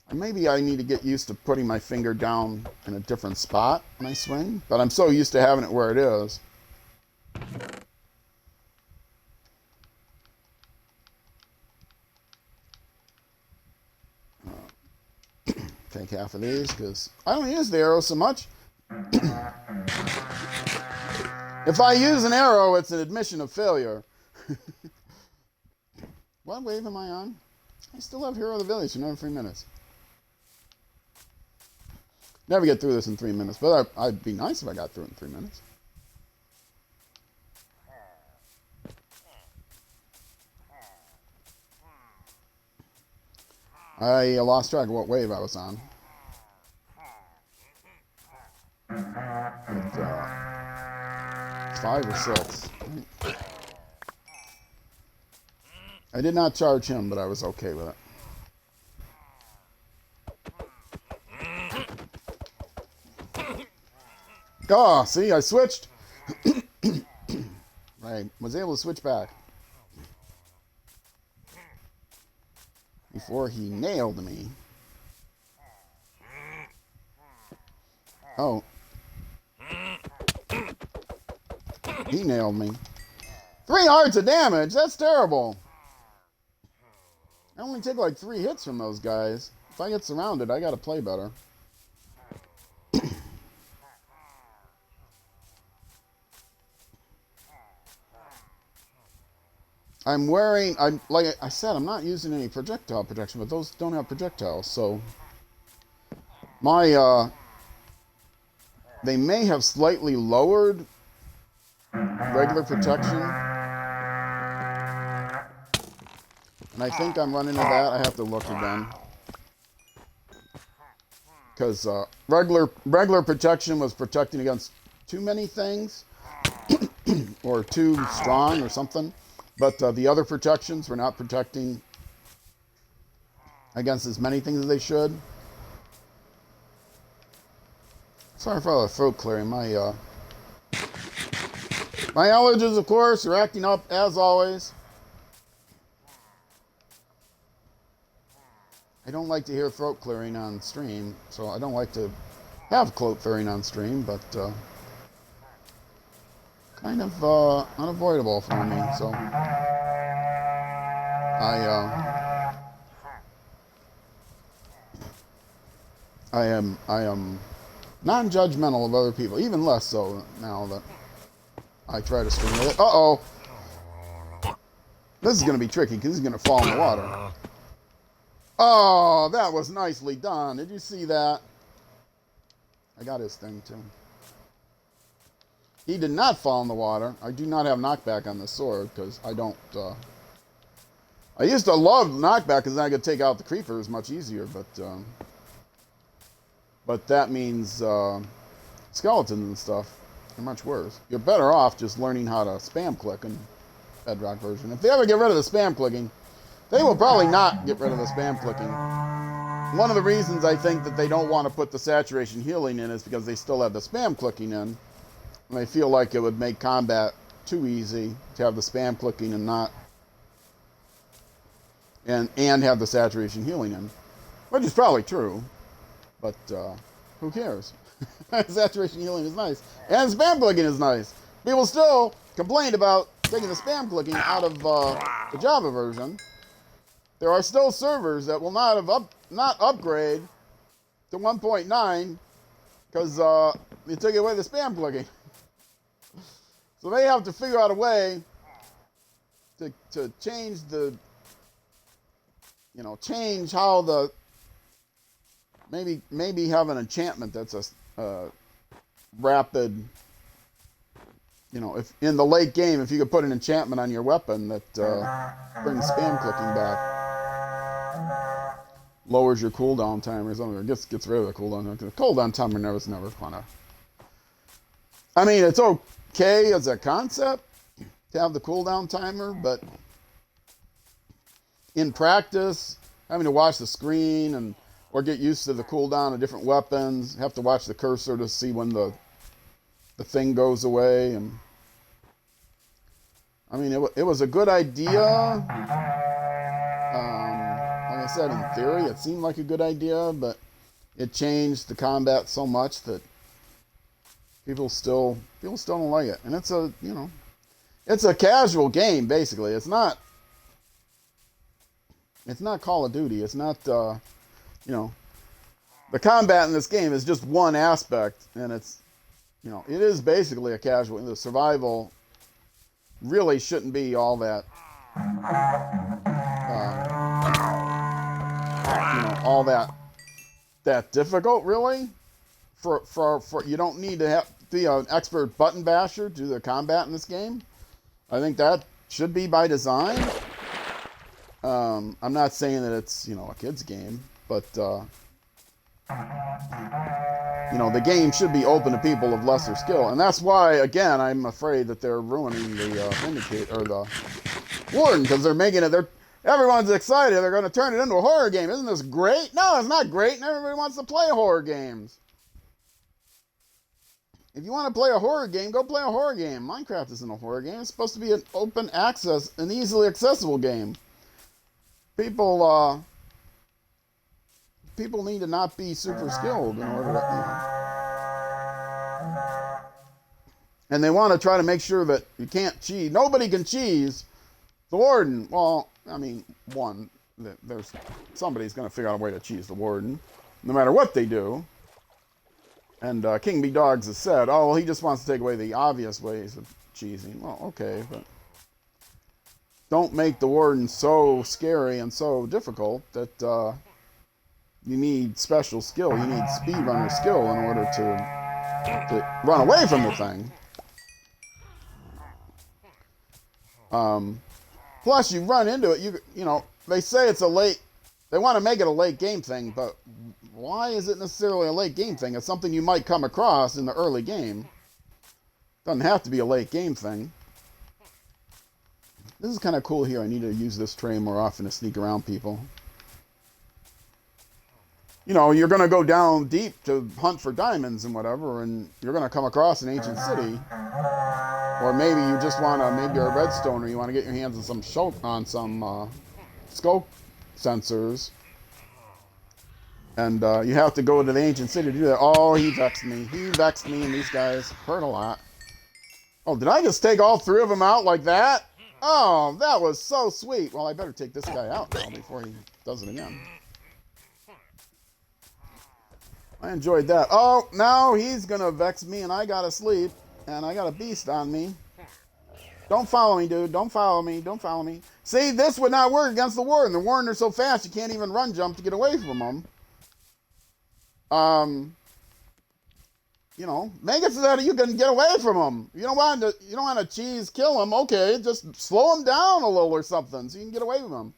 And maybe I need to get used to putting my finger down in a different spot when I swing. But I'm so used to having it where it is. Take half of these because I don't use the arrow so much. If I use an arrow, it's an admission of failure. What wave am I on? I still have Hero of the Village for another 3 minutes. Never get through this in 3 minutes, but I'd be nice if I got through it in 3 minutes. I lost track of what wave I was on. But, 5 or 6. I did not charge him, but I was okay with it. Oh, see, I switched. I was able to switch back. Before he nailed me. Oh. He nailed me. 3 hearts of damage? That's terrible. I only take like 3 hits from those guys. If I get surrounded, I gotta play better. I'm wearing, like I said, I'm not using any projectile protection, but those don't have projectiles, so my, they may have slightly lowered regular protection. And I think I'm running into that. I have to look again. Because regular protection was protecting against too many things. Or too strong or something. But the other protections were not protecting against as many things as they should. Sorry for all the throat clearing. My allergies, of course, are acting up as always. I don't like to hear throat clearing on stream, so I don't like to have throat clearing on stream, but kind of unavoidable for me. So I am non-judgmental of other people, even less so now that I try to stream with it. Uh-oh. This is going to be tricky because he's going to fall in the water. Oh, that was nicely done. Did you see that? I got his thing, too. He did not fall in the water. I do not have knockback on the sword because I don't... I used to love knockback because then I could take out the creepers much easier, but that means skeletons and stuff are much worse. You're better off just learning how to spam click in Bedrock version. If they ever get rid of the spam clicking, they will probably not get rid of the spam clicking. One of the reasons I think that they don't want to put the saturation healing in is because they still have the spam clicking in. And they feel like it would make combat too easy to have the spam clicking and not... and have the saturation healing in. Which is probably true. But who cares? Saturation healing is nice. And spam clicking is nice. People still complained about taking the spam clicking out of the Java version. There are still servers that will not upgrade to 1.9 because they took away the spam clicking. So they have to figure out a way to change the, change how the, maybe have an enchantment that's a rapid, if in the late game, if you could put an enchantment on your weapon that brings spam clicking back, lowers your cooldown timer or something, or gets rid of the cooldown. The cooldown timer was never fun. I mean, it's okay as a concept to have the cooldown timer, but in practice, having to watch the screen or get used to the cooldown of different weapons, have to watch the cursor to see when the thing goes away, and I mean, it was a good idea. Like I said, in theory, it seemed like a good idea, but it changed the combat so much that people still don't like it. And it's a casual game basically. It's not Call of Duty. It's not the combat in this game is just one aspect, and it's it is basically a casual. The survival really shouldn't be all that all that difficult, really. For you don't need to be an expert button basher to do the combat in this game. I think that should be by design. I'm not saying that it's a kid's game, but the game should be open to people of lesser skill, and that's why, again, I'm afraid that they're ruining the Vindicator or the Warden, because they're making it. Everyone's excited. They're going to turn it into a horror game. Isn't this great? No, it's not great, and everybody wants to play horror games. If you want to play a horror game, go play a horror game. Minecraft isn't a horror game. It's supposed to be an open access, an easily accessible game. People need to not be super skilled in order to, and they want to try to make sure that you can't cheese. Nobody can cheese the Warden. Well, I mean, there's somebody's going to figure out a way to cheese the Warden, no matter what they do. And King B Dogs has said, oh, well, he just wants to take away the obvious ways of cheesing. Well, okay, but don't make the Warden so scary and so difficult that you need special skill. You need speedrunner skill in order to run away from the thing. Plus, you run into it. You know, they say it's a late. They want to make it a late game thing, but why is it necessarily a late game thing? It's something you might come across in the early game. Doesn't have to be a late game thing. This is kind of cool here. I need to use this tray more often to sneak around people. You know, you're going to go down deep to hunt for diamonds and whatever, and you're going to come across an ancient city. Or maybe you just want to, maybe you're a redstone, or you want to get your hands on some scope sensors. And you have to go to the ancient city to do that. Oh, he vexed me. He vexed me, and these guys hurt a lot. Oh, did I just take all three of them out like that? Oh, that was so sweet. Well, I better take this guy out now before he does it again. I enjoyed that. Oh, now he's going to vex me, and I got to sleep, and I got a beast on me. Don't follow me, dude. Don't follow me. Don't follow me. See, this would not work against the warden. The warden are so fast, you can't even run jump to get away from them. You know, make it so that you can get away from them. You don't want to cheese kill them. Okay, just slow them down a little or something so you can get away from them.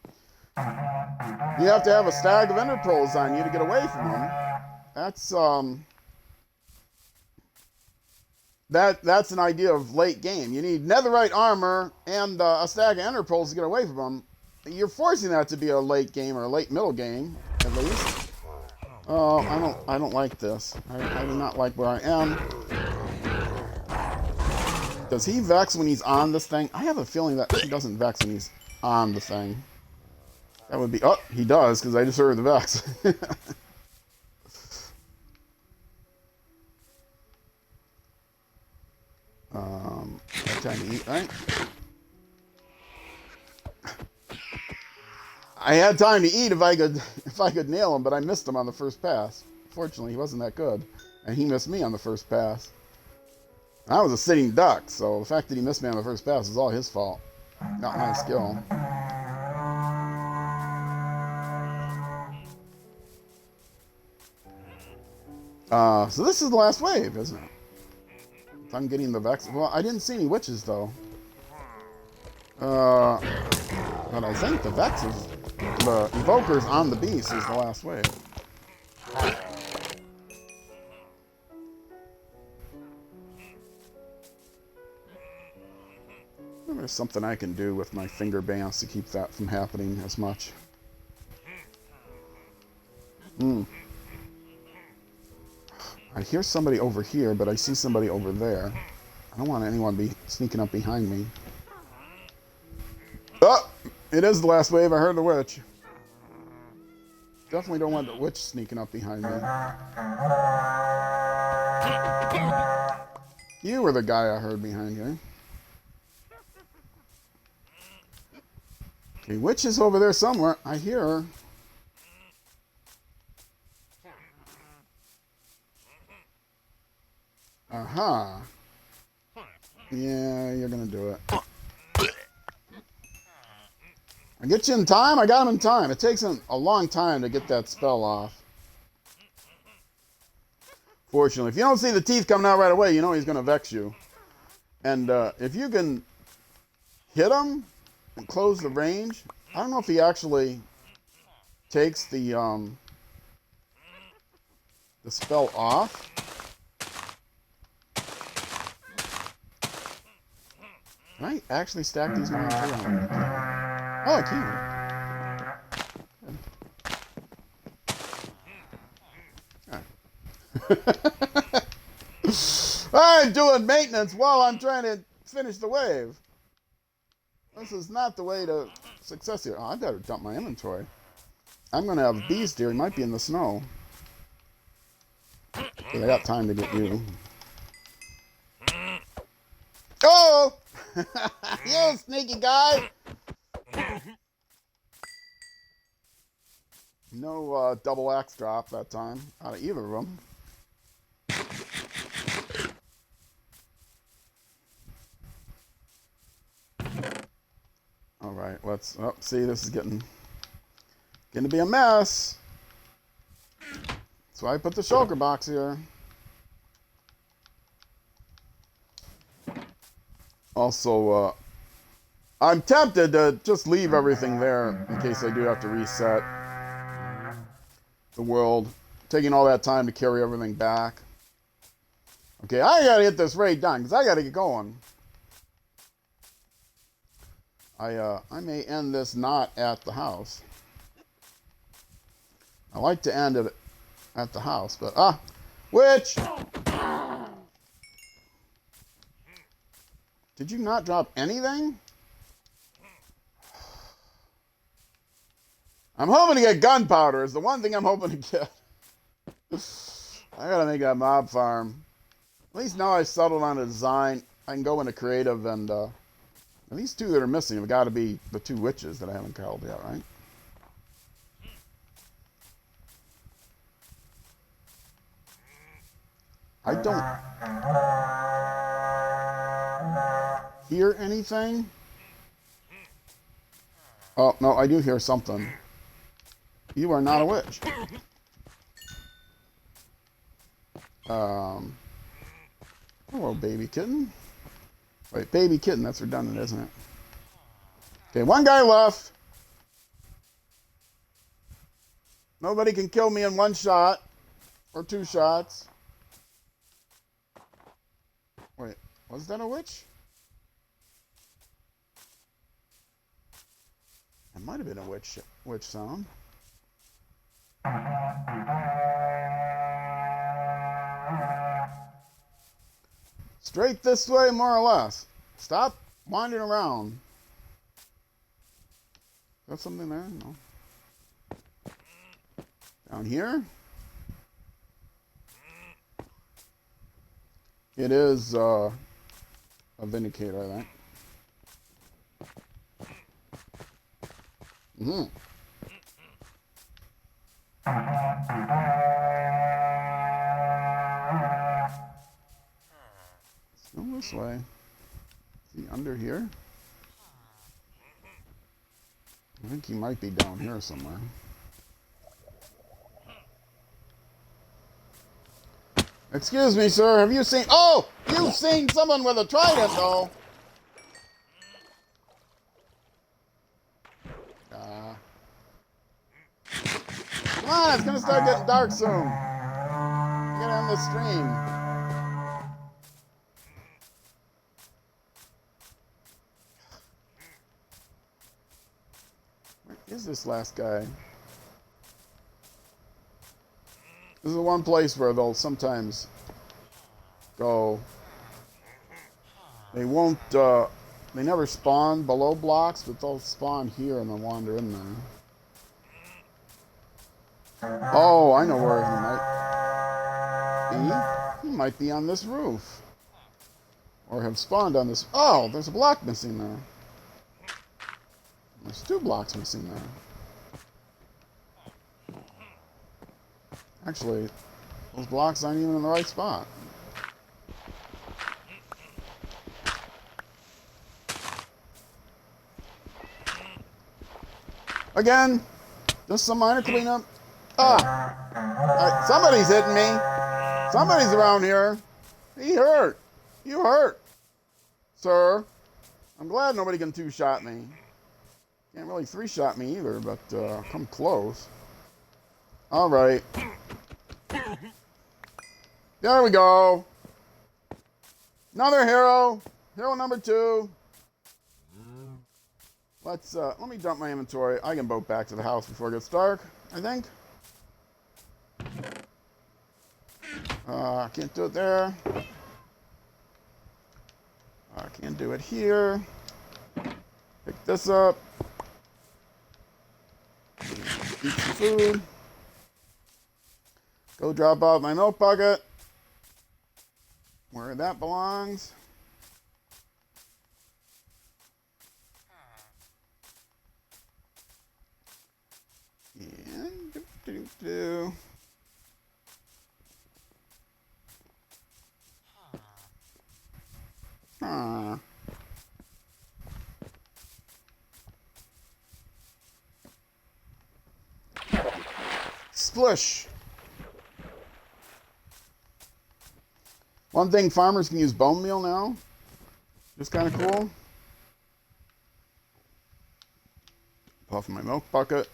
You have to have a stag of ender pearls on you to get away from them. That's that's an idea of late game. You need netherite armor and a stag of ender pearls to get away from them. You're forcing that to be a late game or a late middle game, at least. Oh, I don't like this. I do not like where I am. Does he vex when he's on this thing? I have a feeling that he doesn't vex when he's on the thing. That would be... Oh, he does, because I just heard the vex. Time to eat, right? I had time to eat if I could nail him, but I missed him on the first pass. Fortunately, he wasn't that good, and he missed me on the first pass. I was a sitting duck, so the fact that he missed me on the first pass is all his fault, not my skill. So this is the last wave, isn't it? If I'm getting the vex. Well, I didn't see any witches though. But I think the vex is the evokers on the beast is the last wave. There's something I can do with my finger bands to keep that from happening as much. I hear somebody over here, but I see somebody over there. I don't want anyone be sneaking up behind me. Oh! It is the last wave. I heard the witch. Definitely don't want the witch sneaking up behind me. You were the guy I heard behind you. Okay, witch is over there somewhere. I hear her. Aha. Yeah, you're gonna do it. I get you in time? I got him in time. It takes him a long time to get that spell off. Fortunately, if you don't see the teeth coming out right away, you know he's gonna vex you. And if you can hit him and close the range, I don't know if he actually takes the spell off. Can I actually stack these ones? Oh, I can. I'm doing maintenance while I'm trying to finish the wave. This is not the way to success here. Oh, I better dump my inventory. I'm going to have a beast here. He might be in the snow. Okay, I got time to get you. Oh! You sneaky guy! No double axe drop that time out of either of them. All right, let's. Oh, see, this is getting to be a mess. That's why I put the shulker box here. Also, I'm tempted to just leave everything there in case I do have to reset the world. Taking all that time to carry everything back. Okay, I gotta get this raid done because I gotta get going. I may end this not at the house. I like to end it at the house, but witch! Did you not drop anything? I'm hoping to get gunpowder is the one thing I'm hoping to get. I gotta make that mob farm. At least now I've settled on a design. I can go into creative and these two that are missing have got to be the two witches that I haven't called yet, right? I don't hear anything. Oh, no, I do hear something. You are not a witch. Hello, baby kitten. Wait, baby kitten, that's redundant, isn't it? Okay, one guy left. Nobody can kill me in one shot. Or two shots. Wait, was that a witch? It might have been a witch sound. Straight this way, more or less. Stop wandering around. Is that something there? No. Down here? It is a vindicator, I think. Mm-hmm. Let's go this way. Is he under here? I think he might be down here somewhere. Excuse me, sir. Have you seen... Oh! You've seen someone with a trident, though. Come on, it's gonna start getting dark soon. I'm gonna end the stream. Where is this last guy? This is the one place where they'll sometimes go. They won't, they never spawn below blocks, but they'll spawn here and then wander in there. Oh, I know where he might be. He might be on this roof. Or have spawned on this. Oh, there's a block missing there. There's two blocks missing there. Actually, those blocks aren't even in the right spot. Again, just some minor cleanup. Somebody's hitting me. Somebody's around here. He hurt. You hurt, sir. I'm glad nobody can two-shot me. Can't really three-shot me either, but come close. All right. There we go. Another hero. Hero number 2. Let me dump my inventory. I can boat back to the house before it gets dark, I think. Can't do it there. Can't do it here. Pick this up. Eat some food. Go drop off my milk bucket where that belongs. And Splish. One thing, farmers can use bone meal now. Just kind of cool. Off my milk bucket.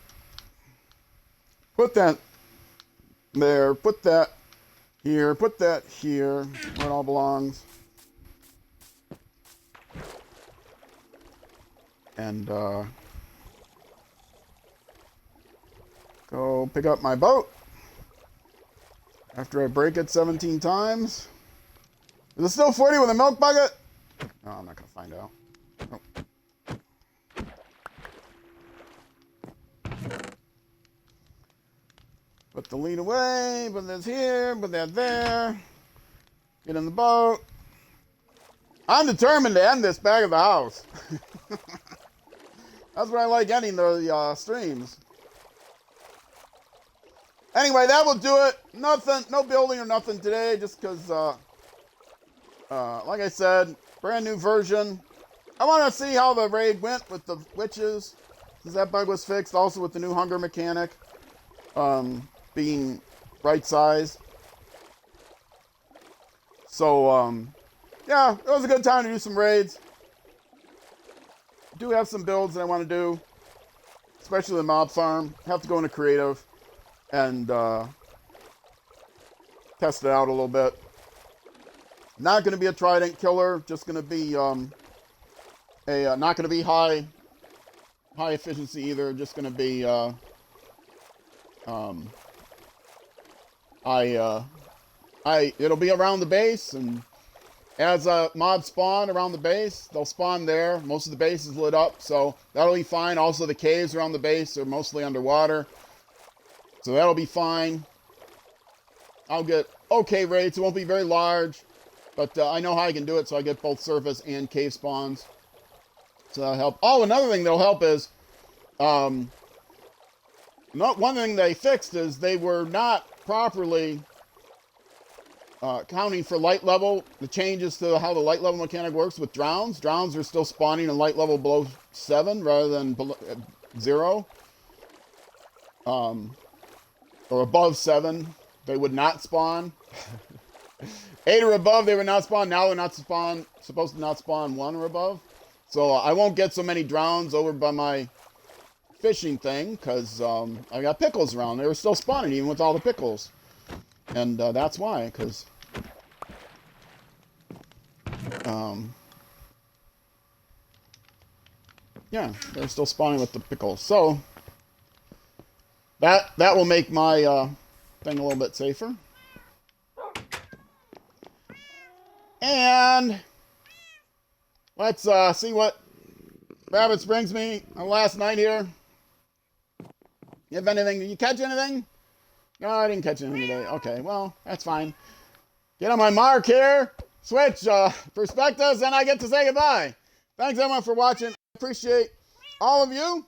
Put that there. Put that here. Put that here. Where it all belongs. And go pick up my boat after I break it 17 times. Is it still 40 with a milk bucket? No, I'm not going to find out. Nope. Put the lead away, put this here, put that there. Get in the boat. I'm determined to end this back of the house. That's what I like ending the streams. Anyway, that will do it. Nothing, no building or nothing today, just because, like I said, brand new version. I want to see how the raid went with the witches, since that bug was fixed. Also with the new hunger mechanic being right size. So, yeah, it was a good time to do some raids. Do have some builds that I want to do, especially the mob farm. Have to go into creative and test it out a little bit. Not going to be a trident killer. Just going to be not going to be high efficiency either. Just going to be it'll be around the base, and as mobs spawn around the base, they'll spawn there. Most of the base is lit up, so that'll be fine. Also, the caves around the base are mostly underwater, so that'll be fine. I'll get okay rates. It won't be very large, but I know how I can do it, so I get both surface and cave spawns. So that'll help. Oh, another thing that'll help is, one thing they fixed is they were not properly counting for light level. The changes to how the light level mechanic works with drowns. Drowns are still spawning in light level below 7 rather than below 0. Or above 7. They would not spawn. 8 or above, they would not spawn. Now they're not supposed to not spawn 1 or above. So I won't get so many drowns over by my fishing thing, because I got pickles around. They were still spawning even with all the pickles. And that's why, because yeah, they're still spawning with the pickles. So that will make my thing a little bit safer. And let's see what Rabbits brings me on last night here. You have anything? Did you catch anything? No, I didn't catch anything today. Okay, well, that's fine. Get on my mark here. Switch perspectives, and I get to say goodbye. Thanks, everyone, for watching. I appreciate all of you,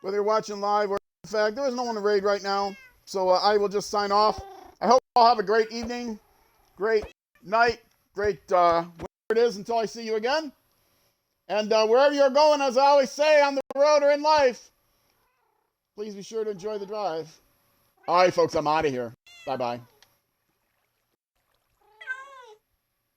whether you're watching live or, in fact, there is no one to raid right now. So I will just sign off. I hope you all have a great evening, great night, great whatever it is until I see you again. And wherever you're going, as I always say, on the road or in life, please be sure to enjoy the drive. All right, folks, I'm out of here. Bye-bye.